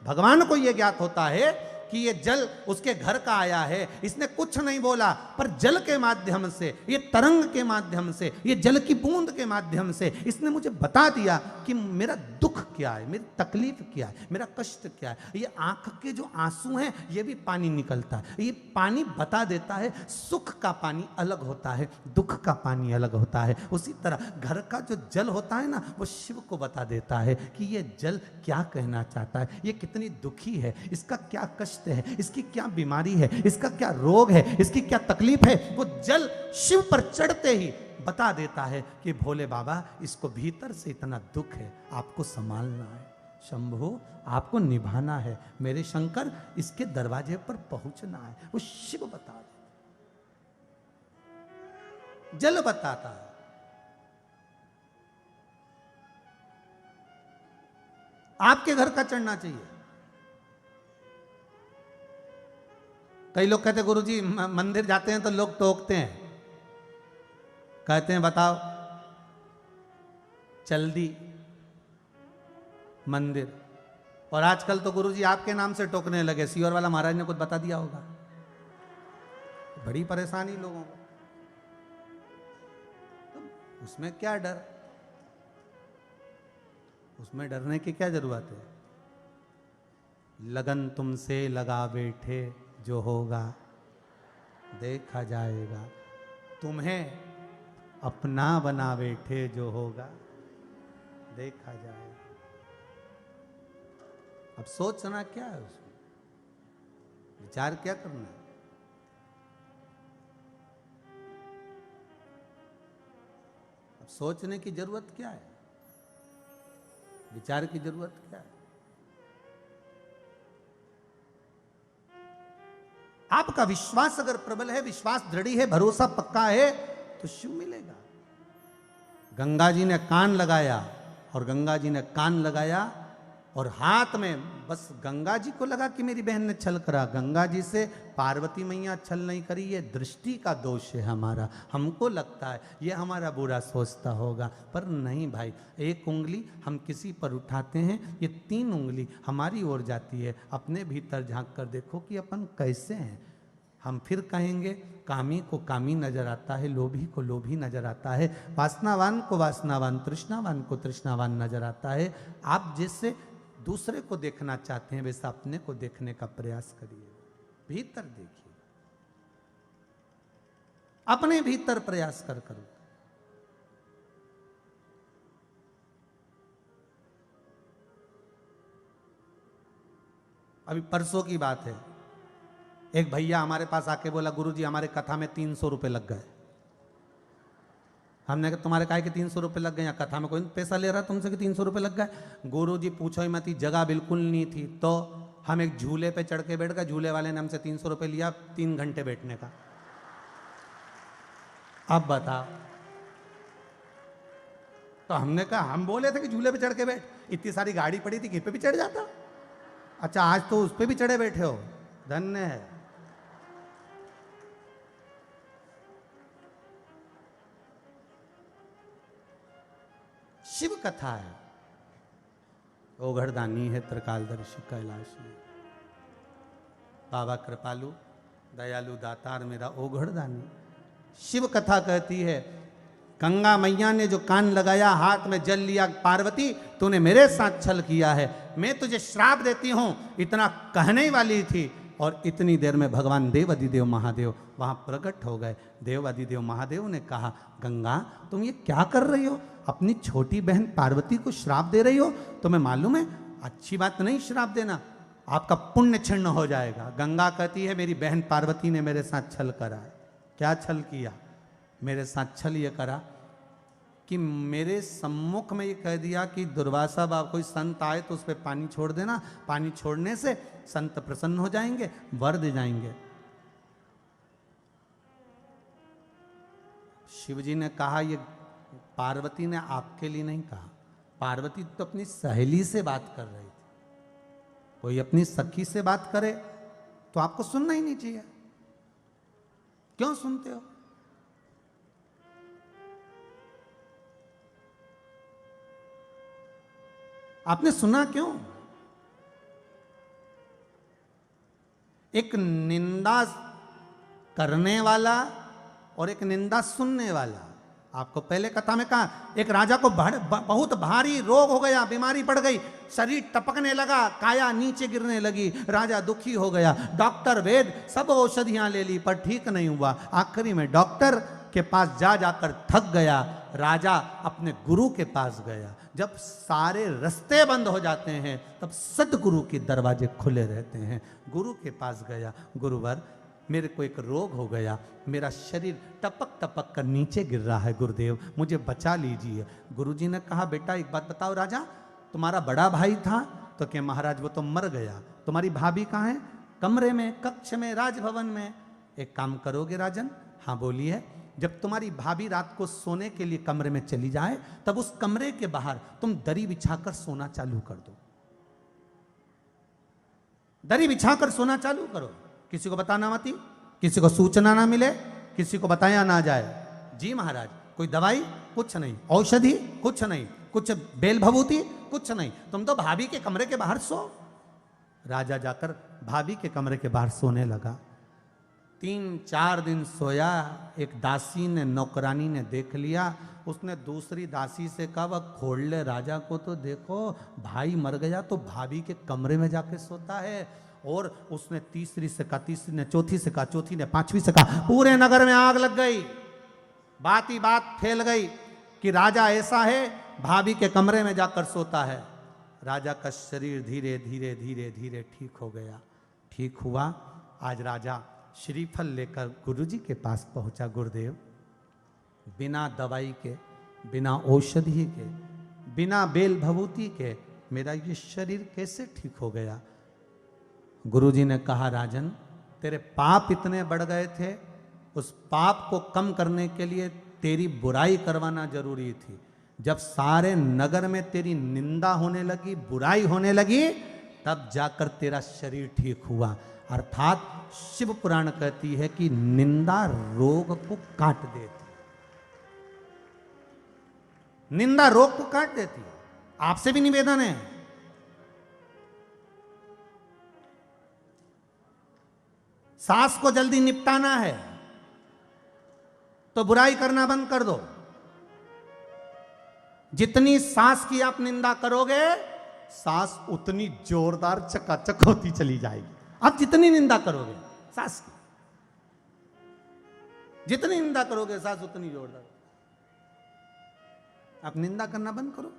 भगवान को यह ज्ञात होता है कि ये जल उसके घर का आया है। इसने कुछ नहीं बोला, पर जल के माध्यम से, ये तरंग के माध्यम से, ये जल की बूंद के माध्यम से इसने मुझे बता दिया कि मेरा दुख क्या है, मेरी तकलीफ क्या है, मेरा कष्ट क्या है। ये आंख के जो आंसू हैं, ये भी पानी निकलता है। ये पानी बता देता है सुख का पानी अलग होता है, दुख का पानी अलग होता है। उसी तरह घर का जो जल होता है ना, वो शिव को बता देता है कि ये जल क्या कहना चाहता है, ये कितनी दुखी है, इसका क्या कष्ट है, इसकी क्या बीमारी है, इसका क्या रोग है, इसकी क्या तकलीफ है। वो जल शिव पर चढ़ते ही बता देता है कि भोले बाबा, इसको भीतर से इतना दुख है, आपको संभालना है, शंभो आपको निभाना है, मेरे शंकर इसके दरवाजे पर पहुंचना है। वो शिव बता देता, जल बताता है। आपके घर का चढ़ना चाहिए। कई लोग कहते गुरुजी मंदिर जाते हैं तो लोग टोकते हैं, कहते हैं बताओ चल दी मंदिर। और आजकल तो गुरुजी आपके नाम से टोकने लगे, सीवर वाला महाराज ने कुछ बता दिया होगा। बड़ी परेशानी लोगों को, तो उसमें क्या डर, उसमें डरने की क्या जरूरत है। लगन तुमसे लगा बैठे, जो होगा देखा जाएगा, तुम्हें अपना बना बैठे, जो होगा देखा जाएगा। अब सोचना क्या है उसमें, विचार क्या करना है। अब सोचने की जरूरत क्या है, विचार की जरूरत क्या है। आपका विश्वास अगर प्रबल है, विश्वास दृढ़ है, भरोसा पक्का है, तो शिव मिलेगा। गंगा जी ने कान लगाया, और गंगा जी ने कान लगाया और हाथ में, बस गंगा जी को लगा कि मेरी बहन ने छल करा, गंगा जी से पार्वती मैया छल नहीं करी। ये दृष्टि का दोष है हमारा। हमको लगता है ये हमारा बुरा सोचता होगा, पर नहीं भाई। एक उंगली हम किसी पर उठाते हैं, ये 3 उंगली हमारी ओर जाती है। अपने भीतर झांक कर देखो कि अपन कैसे हैं। हम फिर कहेंगे कामी को कामी नजर आता है, लोभी को लोभी नजर आता है, वासनावान को वासनावान, तृष्णावान को तृष्णावान नजर आता है। आप जैसे दूसरे को देखना चाहते हैं, वैसा अपने को देखने का प्रयास करिए। भीतर देखिए, अपने भीतर प्रयास कर करो। अभी परसों की बात है, एक भैया हमारे पास आके बोला, गुरुजी हमारे कथा में 300 रुपए लग गए। हमने कहा तुम्हारे काहे के 300 रुपए लग गए, या कथा में कोई पैसा ले रहा तुमसे कि 300 रुपए लग गए। गुरुजी पूछो ही मत, जगह बिल्कुल नहीं थी, तो हम एक झूले पे चढ़ के बैठ गए। झूले वाले ने हमसे 300 रुपए लिया 3 घंटे बैठने का। अब बता, तो हमने कहा, हम बोले थे कि झूले पे चढ़ के बैठ, इतनी सारी गाड़ी पड़ी थी, किस पे भी चढ़ जाता। अच्छा आज तो उस पे भी चढ़े बैठे हो, धन्य है। शिव कथा है, ओघड़दानी है, त्रिकालदर्शी कैलाशी। बाबा कृपालु दयालु दातार मेरा ओघड़दानी। शिव कथा कहती है, गंगा मैया ने जो कान लगाया, हाथ में जल लिया, पार्वती तूने मेरे साथ छल किया है, मैं तुझे श्राप देती हूं, इतना कहने वाली थी। और इतनी देर में भगवान देव अधिदेव महादेव वहां प्रकट हो गए। देव अधिदेव महादेव ने कहा, गंगा तुम ये क्या कर रही हो, अपनी छोटी बहन पार्वती को श्राप दे रही हो, तुम्हें मालूम है अच्छी बात नहीं श्राप देना, आपका पुण्य क्षीण हो जाएगा। गंगा कहती है, मेरी बहन पार्वती ने मेरे साथ छल करा। क्या छल किया? मेरे साथ छल ये करा कि मेरे सम्मुख में ये कह दिया कि दुर्वासा बाबा कोई संत आए तो उस पर पानी छोड़ देना, पानी छोड़ने से संत प्रसन्न हो जाएंगे, वर दे जाएंगे। शिवजी ने कहा, ये पार्वती ने आपके लिए नहीं कहा, पार्वती तो अपनी सहेली से बात कर रही थी। कोई अपनी सखी से बात करे तो आपको सुनना ही नहीं चाहिए, क्यों सुनते हो? आपने सुना क्यों? एक निंदा करने वाला और एक निंदा सुनने वाला। आपको पहले कथा में कहा, एक राजा को बहुत भारी रोग हो गया, बीमारी पड़ गई, शरीर टपकने लगा, काया नीचे गिरने लगी, राजा दुखी हो गया। डॉक्टर वेद सब औषधियां ले ली पर ठीक नहीं हुआ। आखिरी में डॉक्टर के पास जा जाकर थक गया, राजा अपने गुरु के पास गया। जब सारे रास्ते बंद हो जाते हैं तब सदगुरु के दरवाजे खुले रहते हैं। गुरु के पास गया, गुरुवर मेरे को एक रोग हो गया, मेरा शरीर टपक टपक कर नीचे गिर रहा है, गुरुदेव मुझे बचा लीजिए। गुरुजी ने कहा, बेटा एक बात बताओ राजा, तुम्हारा बड़ा भाई था तो क्या? महाराज वो तो मर गया। तुम्हारी भाभी कहाँ है? कमरे में, कक्ष में, राजभवन में। एक काम करोगे राजन? हाँ बोलिए। जब तुम्हारी भाभी रात को सोने के लिए कमरे में चली जाए तब उस कमरे के बाहर तुम दरी बिछाकर सोना चालू कर दो। दरी बिछाकर सोना चालू करो, किसी को बताना मत, किसी को सूचना ना मिले, किसी को बताया ना जाए। जी महाराज, कोई दवाई कुछ नहीं, औषधि कुछ नहीं, कुछ बेल भभूति कुछ नहीं, तुम तो भाभी के कमरे के बाहर सो। राजा जाकर भाभी के कमरे के बाहर सोने लगा। 3-4 दिन सोया। एक दासी ने, नौकरानी ने देख लिया। उसने दूसरी दासी से कहा, वह खोल ले राजा को तो देखो, भाई मर गया तो भाभी के कमरे में जाके सोता है। और उसने तीसरी से कहा, तीसरी ने चौथी से कहा, चौथी ने पांचवी से कहा। पूरे नगर में आग लग गई, बात ही बात फैल गई कि राजा ऐसा है, भाभी के कमरे में जाकर सोता है। राजा का शरीर धीरे धीरे धीरे धीरे ठीक हो गया। ठीक हुआ। आज राजा श्रीफल लेकर गुरुजी के पास पहुंचा। गुरुदेव, बिना दवाई के, बिना औषधि के, बिना बेल भभूति के मेरा ये शरीर कैसे ठीक हो गया? गुरुजी ने कहा, राजन, तेरे पाप इतने बढ़ गए थे, उस पाप को कम करने के लिए तेरी बुराई करवाना जरूरी थी। जब सारे नगर में तेरी निंदा होने लगी, बुराई होने लगी, तब जाकर तेरा शरीर ठीक हुआ। अर्थात शिव पुराण कहती है कि निंदा रोग को काट देती, निंदा रोग को काट देती है। आपसे भी निवेदन है, सास को जल्दी निपटाना है तो बुराई करना बंद कर दो। जितनी सास की आप निंदा करोगे, सास उतनी जोरदार चकाचक होती चली जाएगी। आप जितनी निंदा करोगे सास की, जितनी निंदा करोगे सास उतनी जोरदार। आप निंदा करना बंद करो।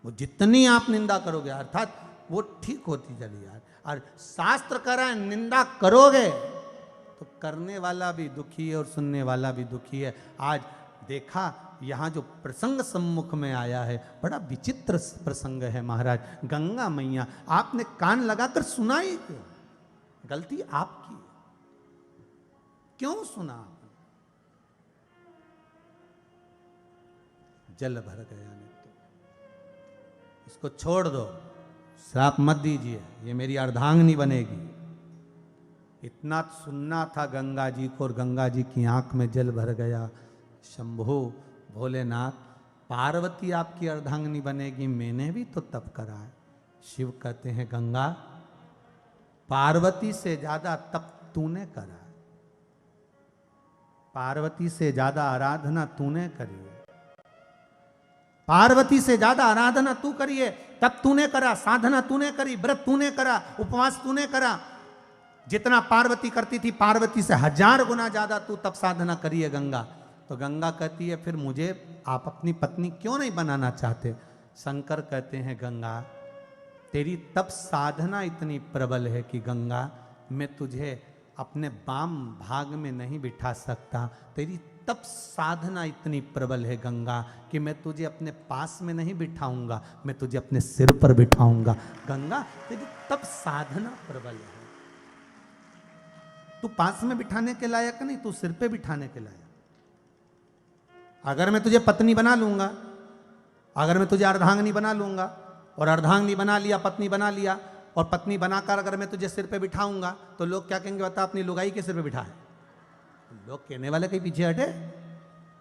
वो जितनी आप निंदा करोगे, अर्थात वो ठीक होती चली जाए। और शास्त्र कह रहा है, निंदा करोगे तो करने वाला भी दुखी है और सुनने वाला भी दुखी है। आज देखा, यहाँ जो प्रसंग सम्मुख में आया है, बड़ा विचित्र प्रसंग है महाराज। गंगा मैया, आपने कान लगाकर सुना ही क्यों? गलती आपकी है, क्यों सुना आपने? जल भर गया नहीं तो इसको छोड़ दो, श्राप मत दीजिए, ये मेरी अर्धांगिनी बनेगी। इतना सुनना था गंगा जी को, और गंगा जी की आंख में जल भर गया। शंभो भोलेनाथ, पार्वती आपकी अर्धांगिनी बनेगी, मैंने भी तो तप करा है। शिव कहते हैं, गंगा, पार्वती से ज्यादा तप तूने करा है, पार्वती से ज्यादा आराधना तूने करी है, पार्वती से ज्यादा आराधना तू करिए, तप तूने करा, साधना तूने करी, व्रत तूने करा, उपवास तूने करा। जितना पार्वती करती थी, पार्वती से 1000 गुना ज्यादा तू तप साधना करिए गंगा। तो गंगा कहती है, फिर मुझे आप अपनी पत्नी क्यों नहीं बनाना चाहते? शंकर कहते हैं, गंगा, तेरी तप साधना इतनी प्रबल है कि गंगा, मैं तुझे अपने वाम भाग में नहीं बिठा सकता। तेरी तप साधना इतनी प्रबल है गंगा कि मैं तुझे अपने पास में नहीं बिठाऊंगा, मैं तुझे अपने सिर पर बिठाऊंगा। गंगा, तेरी तप साधना प्रबल है। तू पास में बिठाने के लायक नहीं, तू सिर पे बिठाने के लायक। अगर मैं तुझे पत्नी बना लूंगा, अगर मैं तुझे अर्धांगिनी बना लूंगा, और अर्धांगिनी बना लिया, पत्नी बना लिया, और पत्नी बनाकर अगर मैं तुझे सिर पे बिठाऊंगा, तो लोग क्या कहेंगे? बता, अपनी लुगाई के सिर पे बिठा है। लोग कहने वाले कहीं पीछे हटे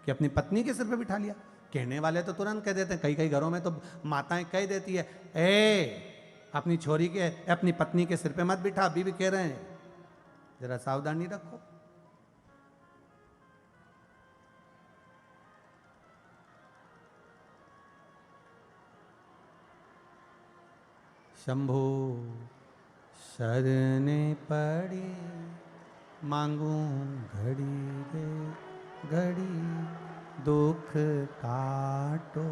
कि अपनी पत्नी के सिर पे बिठा लिया। कहने वाले तो तुरंत कह देते हैं, कई कई घरों में तो माताएं कह देती है, ए अपनी छोरी के, अपनी पत्नी के सिर पे मत बिठा। बीवी कह रहे हैं, जरा सावधानी रखो। शंभो शरणे पड़ी, मांगू घड़ी रे घड़ी, दुख काटो,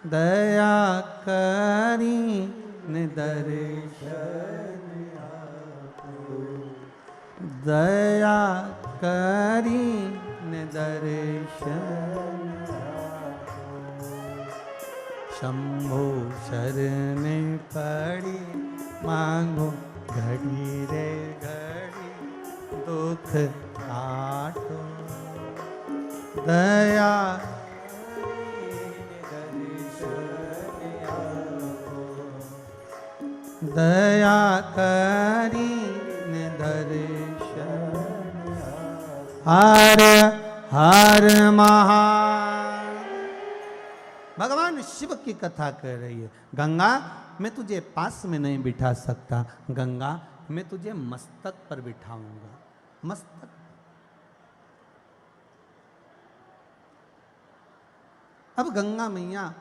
दया करी न दर्शन आपो, दया करी न दर्शन। शंभो शरणे पड़ी, मांगो घड़ी रे घड़ी, दुख काटो, दया दया करी न दर्शन। हर हर महा। भगवान शिव की कथा कह रही है, गंगा, मैं तुझे पास में नहीं बिठा सकता, गंगा, मैं तुझे मस्तक पर बिठाऊंगा। मस्तक। अब गंगा मैया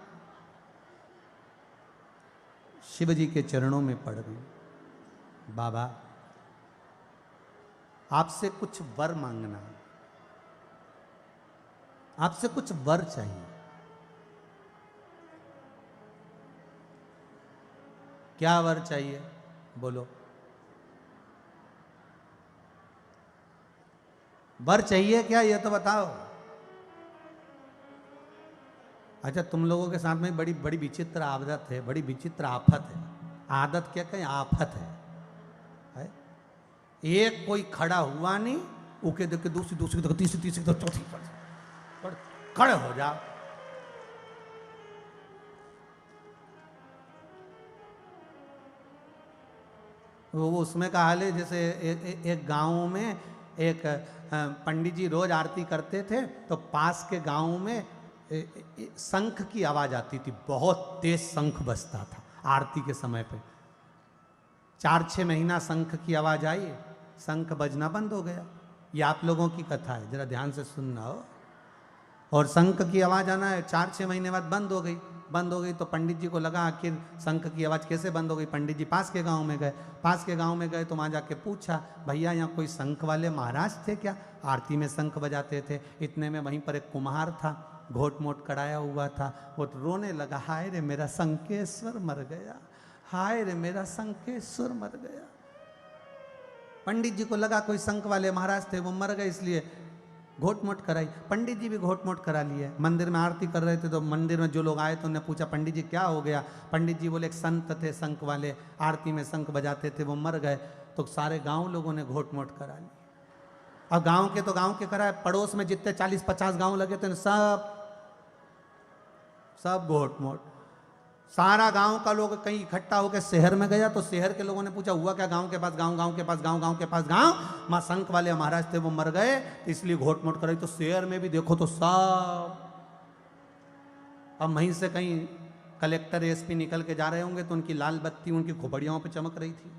शिव जी के चरणों में पड़ गई, बाबा आपसे कुछ वर मांगना, आपसे कुछ वर चाहिए। क्या वर चाहिए बोलो? वर चाहिए क्या, ये तो बताओ। अच्छा, तुम लोगों के साथ में बड़ी बड़ी विचित्र आदत है, बड़ी विचित्र आफत है। आदत क्या कहें, आफत है? एक कोई खड़ा हुआ नहीं, उके देख के दूसरी दूसरी तक तीसरी तीसरी तक चौथी पर खड़े हो जाओ। वो उसमें का हाल है जैसे एक गांव में एक पंडित जी रोज आरती करते थे, तो पास के गांव में शंख की आवाज आती थी, बहुत तेज शंख बजता था आरती के समय पे। 4-6 महीना शंख की आवाज आई, शंख बजना बंद हो गया। ये आप लोगों की कथा है, जरा ध्यान से सुनना हो। और शंख की आवाज आना है 4-6 महीने बाद बंद हो गई। बंद हो गई तो पंडित जी को लगा आखिर शंख की आवाज कैसे बंद हो गई। पंडित जी पास के गांव में गए। पास के गांव में गए तो वहां जाके पूछा, भैया यहाँ कोई शंख वाले महाराज थे क्या, आरती में शंख बजाते थे? इतने में वहीं पर एक कुम्हार था, घोट मोट कड़ाया हुआ था। वो रोने लगा, हाय रे मेरा शंकेश्वर मर गया, हाय रे मेरा शंकेश्वर मर गया। पंडित जी को लगा कोई शंख वाले महाराज थे, वो मर गए, इसलिए घोट मोट कराई। पंडित जी भी घोट मोट करा लिए। मंदिर में आरती कर रहे थे तो मंदिर में जो लोग आए तो उन्हें पूछा, पंडित जी क्या हो गया? पंडित जी बोले, एक संत थे शंख वाले, आरती में शंख बजाते थे, वो मर गए। तो सारे गांव लोगों ने घोट मोट करा ली। अब गांव के तो गांव के कराए, पड़ोस में जितने 40-50 गांव लगे थे सब घोट मोट। सारा गांव का लोग कहीं इकट्ठा होकर शहर में गया, तो शहर के लोगों ने पूछा, हुआ क्या? गांव के पास गांव, गांव के पास गांव, गांव के पास गांव, मां शंख वाले महाराज थे वो मर गए, इसलिए घोट मोट कराई। तो शहर में भी देखो तो सब। अब वहीं से कहीं कलेक्टर एसपी निकल के जा रहे होंगे तो उनकी लाल बत्ती उनकी खोपड़ियों पे चमक रही थी।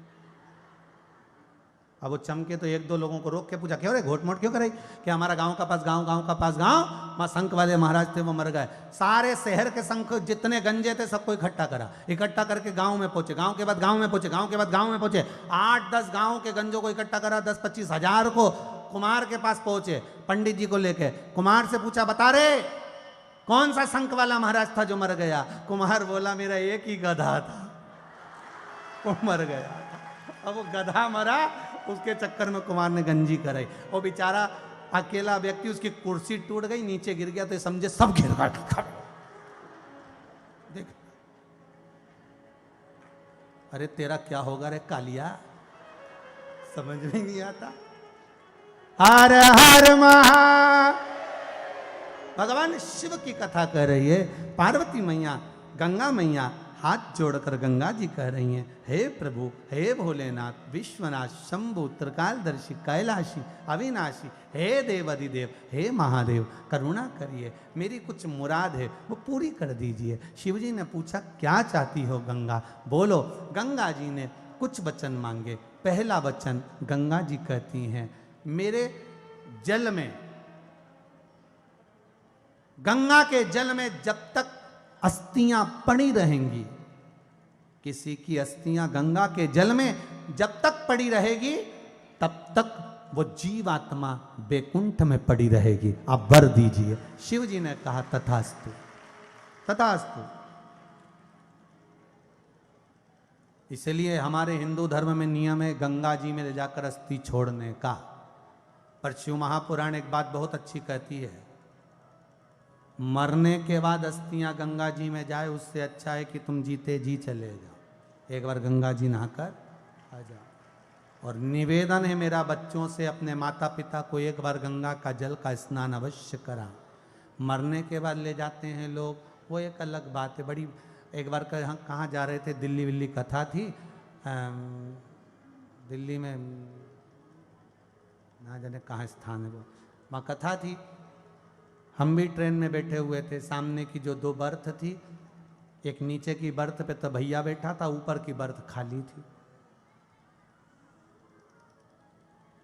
अब वो चमके तो 1-2 लोगों को रोक के पूछा, क्यों रे घोट मोट क्यों कराई? कि हमारा गांव का पास गांव, गांव का पास गांव, मां शंख वाले महाराज थे वो मर गए। सारे शहर के शंख जितने गंजे थे सबको इकट्ठा करा, इकट्ठा करके गांव में पहुंचे, गांव के बाद गांव में पहुंचे, गांव के बाद गांव में पहुंचे। 8-10 गांव के गंजों को इकट्ठा करा, 10-25 हजार को। कुमार के पास पहुंचे पंडित जी को लेके। कुमार से पूछा, बता रे कौन सा शंख वाला महाराज था जो मर गया? कुमार बोला, मेरा एक ही गधा था, वो मर गया। अब वो गधा मरा, उसके चक्कर में कुमार ने गंजी कराई। वो बेचारा अकेला व्यक्ति, उसकी कुर्सी टूट गई, नीचे गिर गया तो समझे सब गिर गए। देख, अरे तेरा क्या होगा रे कालिया, समझ में नहीं आता। हर हर महा, भगवान शिव की कथा कर रही है। पार्वती मैया, गंगा मैया हाथ जोड़कर गंगा जी कह रही हैं, हे प्रभु, हे भोलेनाथ, विश्वनाथ, शंभु, त्रिकालदर्शी, कैलाशी, अविनाशी, हे देव अधिदेव, हे महादेव, करुणा करिए, मेरी कुछ मुराद है वो पूरी कर दीजिए। शिवजी ने पूछा, क्या चाहती हो गंगा, बोलो। गंगा जी ने कुछ वचन मांगे। पहला वचन गंगा जी कहती हैं, मेरे जल में, गंगा के जल में जब तक अस्थियां पड़ी रहेंगी, किसी की अस्थियां गंगा के जल में जब तक पड़ी रहेगी तब तक वो जीवात्मा बैकुंठ में पड़ी रहेगी, आप वर दीजिए। शिव जी ने कहा, तथास्तु, तथास्तु। इसलिए हमारे हिंदू धर्म में नियम है गंगा जी में ले जाकर अस्थि छोड़ने का। पर शिव महापुराण एक बात बहुत अच्छी कहती है, मरने के बाद अस्थियां गंगा जी में जाए, उससे अच्छा है कि तुम जीते जी चले जाओ, एक बार गंगा जी नहाकर आ जाओ। और निवेदन है मेरा बच्चों से, अपने माता पिता को एक बार गंगा का जल का स्नान अवश्य करा। मरने के बाद ले जाते हैं लोग, वो एक अलग बात है। बड़ी एक बार कहाँ जा रहे थे, दिल्ली विल्ली कथा थी, दिल्ली में ना जाने कहाँ स्थान है वो, वहाँ कथा थी। हम भी ट्रेन में बैठे हुए थे, सामने की जो 2 बर्थ थी, एक नीचे की बर्थ पे तो भैया बैठा था, ऊपर की बर्थ खाली थी।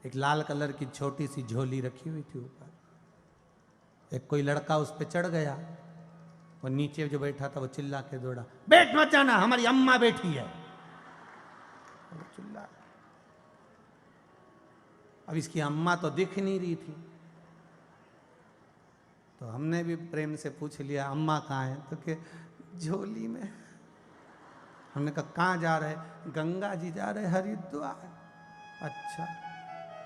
एक लाल कलर की छोटी सी झोली रखी हुई थी ऊपर। एक कोई लड़का उस पर चढ़ गया, और नीचे जो बैठा था वो चिल्ला के दौड़ा, बैठ मत जाना, हमारी अम्मा बैठी है। वो चिल्ला, अब इसकी अम्मा तो दिख नहीं रही थी, तो हमने भी प्रेम से पूछ लिया, अम्मा कहाँ है? तो के झोली में। हमने कहा कहाँ जा रहे? गंगा जी जा रहे हरिद्वार। अच्छा।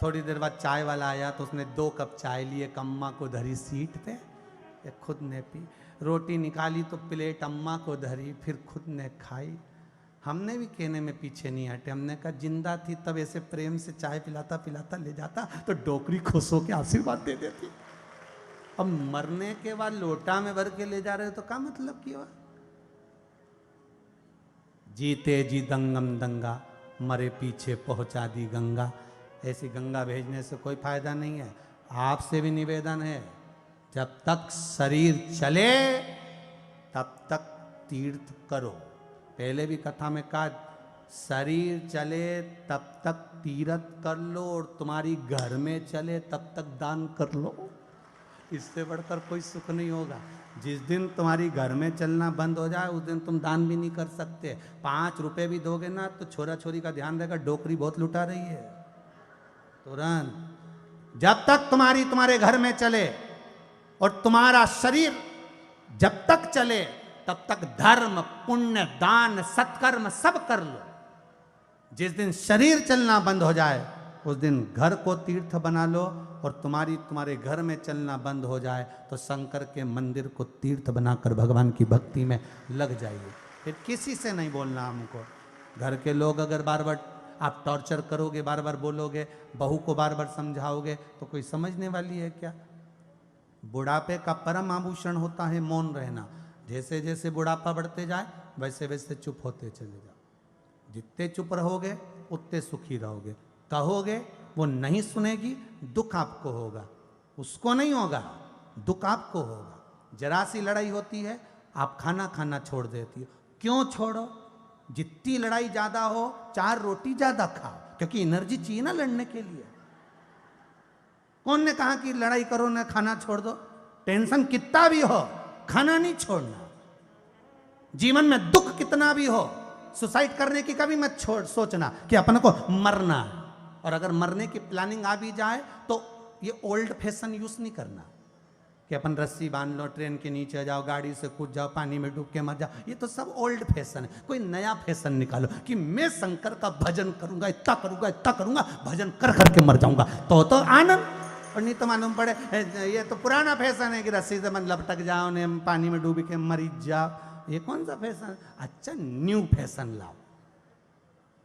थोड़ी देर बाद चाय वाला आया तो उसने 2 कप चाय लिए, अम्मा को धरी सीट पे, ये खुद ने पी। रोटी निकाली तो प्लेट अम्मा को धरी, फिर खुद ने खाई। हमने भी कहने में पीछे नहीं हटे। हमने कहा जिंदा थी तब ऐसे प्रेम से चाय पिलाता पिलाता ले जाता तो डोकरी खुश होकर आशीर्वाद दे देती। अब मरने के बाद लोटा में भर के ले जा रहे हो तो क्या मतलब किया? जीते जी दंगम दंगा, मरे पीछे पहुंचा दी गंगा। ऐसी गंगा भेजने से कोई फायदा नहीं है। आपसे भी निवेदन है, जब तक शरीर चले तब तक तीर्थ करो। पहले भी कथा में कहा, शरीर चले तब तक तीर्थ कर लो और तुम्हारी घर में चले तब तक दान कर लो। इससे बढ़कर कोई सुख नहीं होगा। जिस दिन तुम्हारी घर में चलना बंद हो जाए उस दिन तुम दान भी नहीं कर सकते। 5 रुपए भी दोगे ना तो छोरा छोरी का ध्यान रहेगा, डोकरी बहुत लुटा रही है तुरंत। जब तक तुम्हारे घर में चले और तुम्हारा शरीर जब तक चले तब तक धर्म पुण्य दान सत्कर्म सब कर लो। जिस दिन शरीर चलना बंद हो जाए उस दिन घर को तीर्थ बना लो, और तुम्हारे घर में चलना बंद हो जाए तो शंकर के मंदिर को तीर्थ बनाकर भगवान की भक्ति में लग जाइए। फिर किसी से नहीं बोलना हमको। घर के लोग अगर बार बार आप टॉर्चर करोगे, बार बार बोलोगे, बहू को बार बार समझाओगे तो कोई समझने वाली है क्या? बुढ़ापे का परम आभूषण होता है मौन रहना। जैसे जैसे बुढ़ापा बढ़ते जाए वैसे वैसे चुप होते चले जाओ। जितने चुप रहोगे उतने सुखी रहोगे। कहोगे वो नहीं सुनेगी, दुख आपको होगा, उसको नहीं होगा, दुख आपको होगा। जरा सी लड़ाई होती है आप खाना खाना छोड़ देती हो। क्यों छोड़ो? जितनी लड़ाई ज्यादा हो 4 रोटी ज्यादा खाओ, क्योंकि एनर्जी चाहिए ना लड़ने के लिए। कौन ने कहा कि लड़ाई करो ना खाना छोड़ दो? टेंशन कितना भी हो खाना नहीं छोड़ना। जीवन में दुख कितना भी हो सुसाइड करने की कभी मत सोचना कि अपन को मरना है। और अगर मरने की प्लानिंग आ भी जाए तो ये ओल्ड फैशन यूज नहीं करना कि अपन रस्सी बांध लो, ट्रेन के नीचे जाओ, गाड़ी से कूद जाओ, पानी में डूब के मर जाओ। ये तो सब ओल्ड फैशन है। कोई नया फैशन निकालो कि मैं शंकर का भजन करूंगा, इतना करूंगा, भजन कर करके मर जाऊंगा तो आनंद। और नहीं तो मालूम पड़े ये तो पुराना फैशन है कि रस्सी से मन लपटक जाओ ने पानी में डूब के मर जाओ। ये कौन सा फैशन? अच्छा न्यू फैशन लाओ।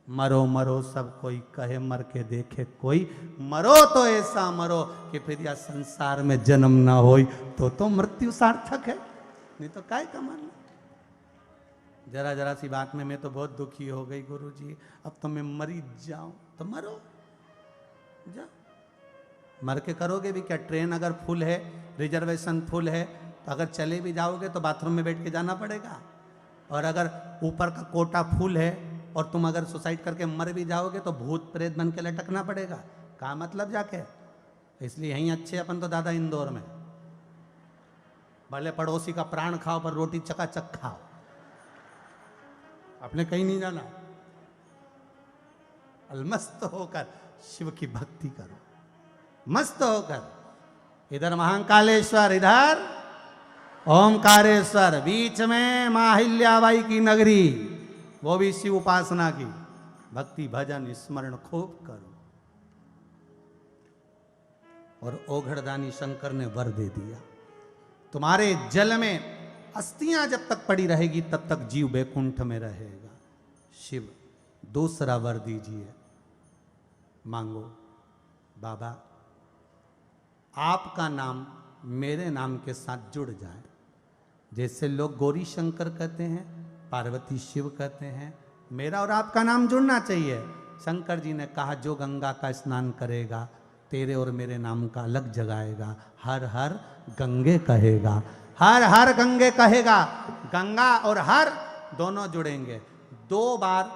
मरो मरो सब कोई कहे, मर के देखे कोई। मरो तो ऐसा मरो कि फिर या संसार में जन्म ना हो तो मृत्यु सार्थक है, नहीं तो काय कमाना। जरा जरा सी बात में मैं तो बहुत दुखी हो गई गुरुजी, अब तो मैं मरी जाऊं। तो मरो जा, मर के करोगे भी क्या? ट्रेन अगर फुल है, रिजर्वेशन फुल है, तो अगर चले भी जाओगे तो बाथरूम में बैठ के जाना पड़ेगा। और अगर ऊपर का कोटा फुल है और तुम अगर सुसाइड करके मर भी जाओगे तो भूत प्रेत बन के लटकना पड़ेगा। क्या मतलब जाके? इसलिए यहीं अच्छे अपन तो दादा इंदौर में, भले पड़ोसी का प्राण खाओ पर रोटी चकाचक खाओ, आपने कहीं नहीं जाना। अलमस्त होकर शिव की भक्ति करो, मस्त होकर। इधर महाकालेश्वर, इधर ओमकारेश्वर, बीच में माहिल्याबाई की नगरी, वो भी शिव उपासना की। भक्ति भजन स्मरण खूब करो। और ओघड़दानी शंकर ने वर दे दिया, तुम्हारे जल में अस्थियां जब तक पड़ी रहेगी तब तक जीव बैकुंठ में रहेगा। शिव दूसरा वर दीजिए, मांगो। बाबा आपका नाम मेरे नाम के साथ जुड़ जाए। जैसे लोग गौरी शंकर कहते हैं, पार्वती शिव कहते हैं, मेरा और आपका नाम जुड़ना चाहिए। शंकर जी ने कहा जो गंगा का स्नान करेगा तेरे और मेरे नाम का अलग जगाएगा। हर हर गंगे कहेगा, हर हर गंगे कहेगा। गंगा और हर दोनों जुड़ेंगे। 2 बार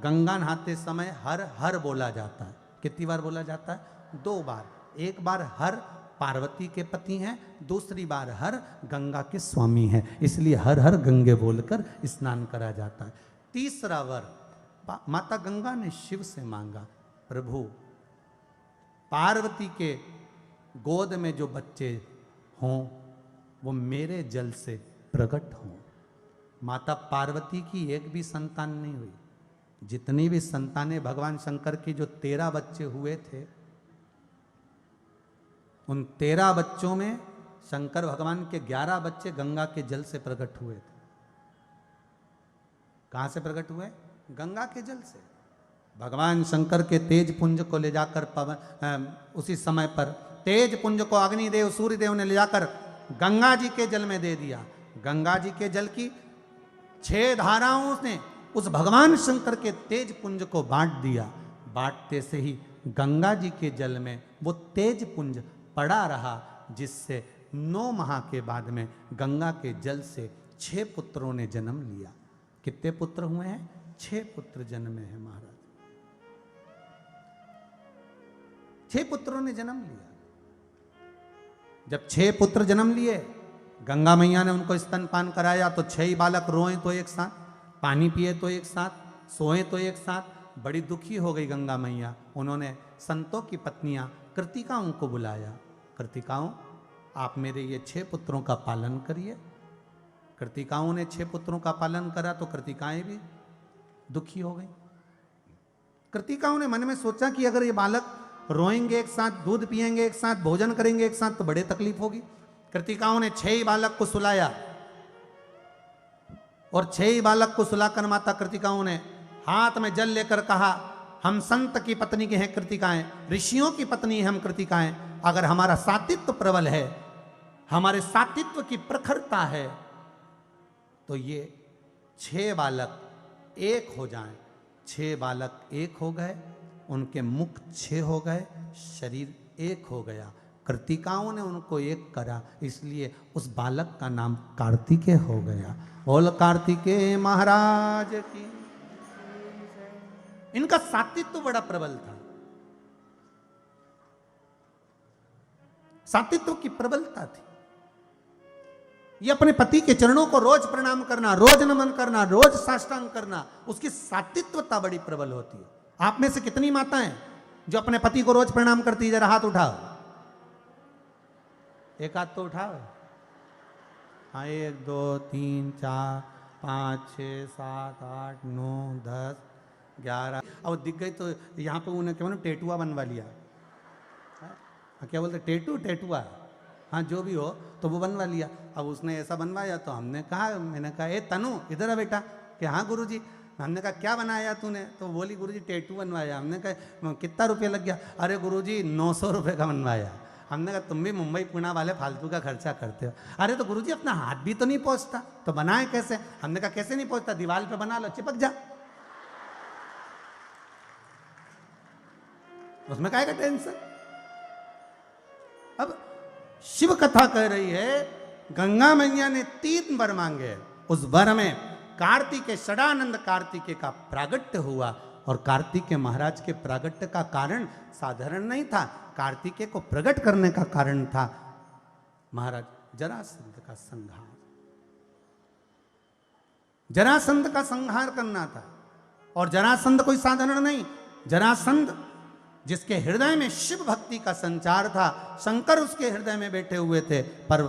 गंगा नहाते समय हर हर बोला जाता है। कितनी बार बोला जाता है? 2 बार। एक बार हर पार्वती के पति हैं, दूसरी बार हर गंगा के स्वामी हैं, इसलिए हर हर गंगे बोलकर स्नान करा जाता है। तीसरा वर माता गंगा ने शिव से मांगा, प्रभु पार्वती के गोद में जो बच्चे हों वो मेरे जल से प्रकट हों। माता पार्वती की एक भी संतान नहीं हुई। जितनी भी संतानें भगवान शंकर की जो 13 बच्चे हुए थे, उन 13 बच्चों में शंकर भगवान के 11 बच्चे गंगा के जल से प्रकट हुए थे। कहां से प्रकट हुए? गंगा के जल से। भगवान शंकर के तेज पुंज को ले जाकर उसी समय पर तेज पुंज को अग्निदेव सूर्यदेव ने ले जाकर गंगा जी के जल में दे दिया। गंगा जी के जल की 6 धाराओं ने उस भगवान शंकर के तेज पुंज को बांट दिया। बांटते से ही गंगा जी के जल में वो तेज पुंज पड़ा रहा, जिससे 9 माह के बाद में गंगा के जल से 6 पुत्रों ने जन्म लिया। कितने पुत्र हुए हैं? 6 पुत्र जन्मे हैं महाराज। 6 पुत्रों ने जन्म लिया। जब 6 पुत्र जन्म लिए, गंगा मैया ने उनको स्तनपान कराया तो 6 ही बालक रोए तो एक साथ, पानी पिए तो एक साथ, सोए तो एक साथ। बड़ी दुखी हो गई गंगा मैया। उन्होंने संतों की पत्नियां कृतिकाओं को बुलाया। कृतिकाओं, आप मेरे ये 6 पुत्रों का पालन करिए। कृतिकाओं ने 6 पुत्रों का पालन करा तो कृतिकाएं भी दुखी हो गई। कृतिकाओं ने मन में सोचा कि अगर ये बालक रोएंगे एक साथ, दूध पिएंगे एक साथ, भोजन करेंगे एक साथ, तो बड़े तकलीफ होगी। कृतिकाओं ने 6 ही बालक को सुलाया और 6 ही बालक को सुलाकर माता कृतिकाओं ने हाथ में जल लेकर कहा, हम संत की पत्नी के हैं कृतिकाएं, ऋषियों की पत्नी हम कृतिकाएं। अगर हमारा सातित्व प्रबल है, हमारे सातित्व की प्रखरता है, तो ये 6 बालक एक हो जाएं। 6 बालक एक हो गए, उनके मुख 6 हो गए, शरीर एक हो गया। कृतिकाओं ने उनको एक करा, इसलिए उस बालक का नाम कार्तिकेय हो गया। बोल कार्तिकेय महाराज की। इनका सातित्व बड़ा प्रबल था, सातित्व की प्रबलता थी। ये अपने पति के चरणों को रोज प्रणाम करना, रोज नमन करना, रोज साष्टांग करना, उसकी सातित्वता बड़ी प्रबल होती है। आप में से कितनी माताएं जो अपने पति को रोज प्रणाम करती? जरा हाथ उठाओ, एक हाथ तो उठाओ। हाँ, 1 2 3 4 5 6 7 8 9 10 11। अब दिख गई तो यहाँ पे उन्हें क्या बोले, टेटुआ बनवा लिया। हाँ, क्या बोलते, टेटुआ। हाँ, जो भी हो, तो वो बनवा लिया। अब उसने ऐसा बनवाया तो हमने कहा, मैंने कहा, ए तनु इधर आ बेटा। कि हाँ गुरुजी। हमने कहा क्या बनाया तूने? तो बोली गुरुजी टेटू बनवाया। हमने कहा कितना रुपया लग गया? अरे गुरुजी 900 रुपये का बनवाया। हमने कहा तुम भी मुंबई पुणे वाले फालतू का खर्चा करते हो। अरे तो गुरुजी अपना हाथ भी तो नहीं पहुंचता, तो बनाए कैसे? हमने कहा कैसे नहीं पहुंचता, दीवार पे बना लो, चिपक जा, उसमें काहे का टेंशन। अब शिव कथा कह रही है, गंगा मैया ने 3 वर मांगे। उस वर में कार्तिकेय, षडानंद कार्तिकेय का प्रागट्य हुआ। और कार्तिकेय महाराज के प्रागट्य का कारण साधारण नहीं था। कार्तिकेय को प्रकट करने का कारण था महाराज जरासंध का संहार। जरासंध का संहार करना था। और जरासंध कोई साधारण नहीं, जरासंध जिसके हृदय में शिव भक्ति का संचार था, शंकर उसके हृदय में बैठे हुए थे, पर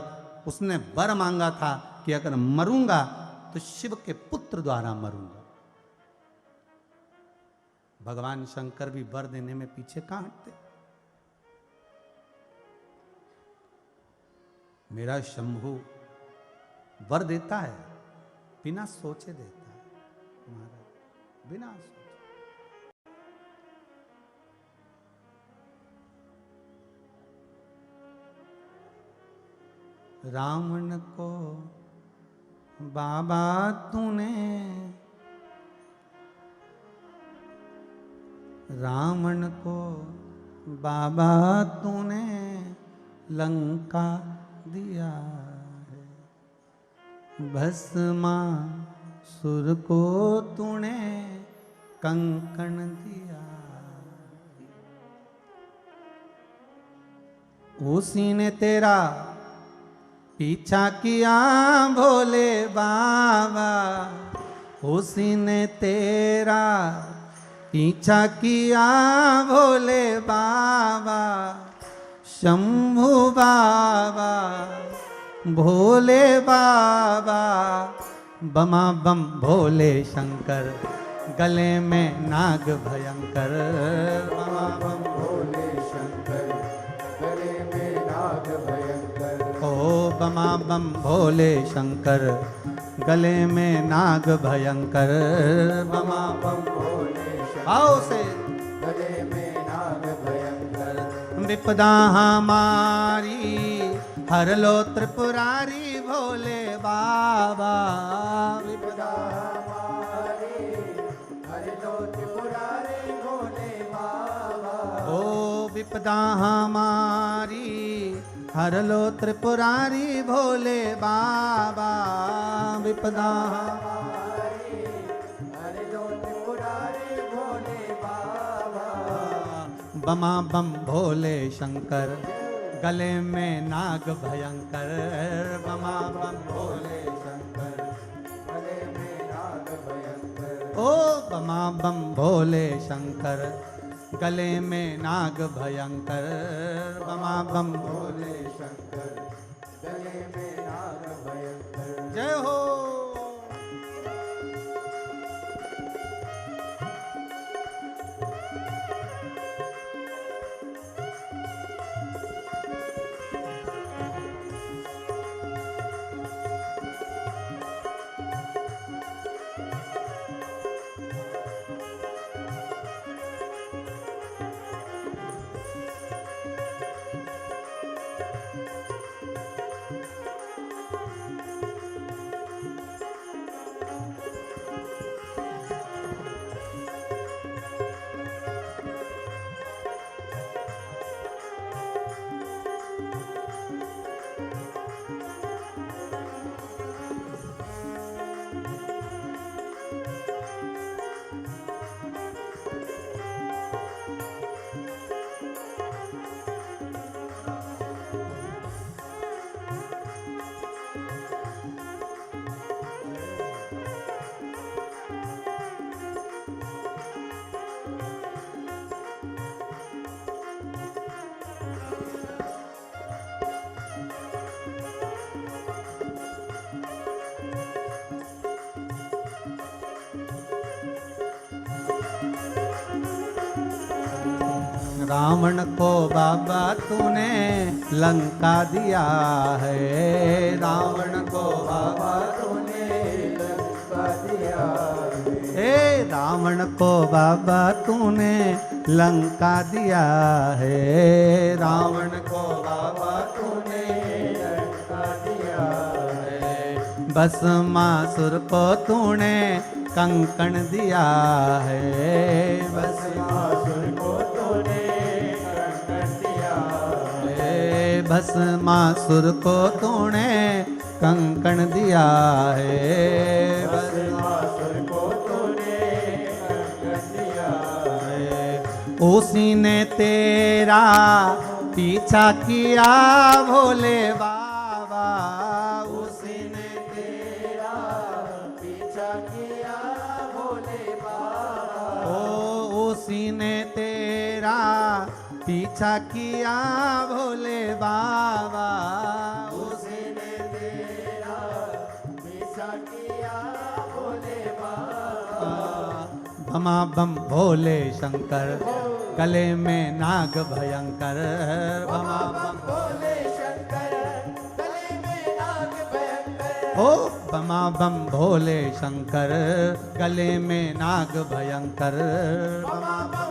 उसने वर मांगा था कि अगर मरूंगा तो शिव के पुत्र द्वारा मरूंगा। भगवान शंकर भी वर देने में पीछे कहां हटते। मेरा शंभु वर देता है, बिना सोचे देता है महाराज, बिना सोचे। रावण को बाबा तूने, रावण को बाबा तूने लंका दिया है, भस्मासुर को तूने कंकण दिया। उसी ने तेरा पीछा किया भोले बाबा, उसी ने तेरा पीछा किया भोले बाबा, शंभू बाबा भोले बाबा बमा बम भोले शंकर गले में नाग भयंकर। बमा बम भोले शंकर गले में नाग भयंकर। ओ बमा बम भोले शंकर गले में नाग भयंकर। बमा बम भोले आओ से गले में नाग भयंकर। विपदा हमारी हर लो त्रिपुरारी भोले बाबा। विपदा हमारी हर लो त्रिपुरारी भोले बाबा। ओ विपदा हमारी हर लो त्रिपुरारी भोले बाबा। विपदा हमारी हर लो त्रिपुरारी भोले बाबा। बमा बम भोले शंकर गले में नाग भयंकर। बमा बम भोले शंकर गले में नाग भयंकर। ओ बमा बम भोले शंकर गले में नाग भयंकर। बमा बम भोले शंकर गले में नाग भयंकर। जय हो। रावण को बाबा तूने लंका दिया है। रावण को बाबा तूने लंका दिया है। रावण को बाबा तूने लंका दिया है। रावण को बाबा तूने लंका दिया है। भस्मासुर को तूने कंकण दिया है। भस्मासुर को तूने कंकण दिया है। भस्मासुर को तूने कंकण दिया है। भस्मासुर को तूने कंकण दिया है। उसी ने तेरा पीछा किया भोले बाबा। उसी ने तेरा पीछा किया भोले बाबा। ओ उसी ने तेरा पीछा किया भोले बाबा। उसी ने तेरा पीछा किया भोले बाबा। बमा बम भोले शंकर गले में नाग भयंकर। बमा बम भोले शंकर गले में नाग भयंकर। ओ बमा बम भोले शंकर गले में नाग भयंकर। बमा बम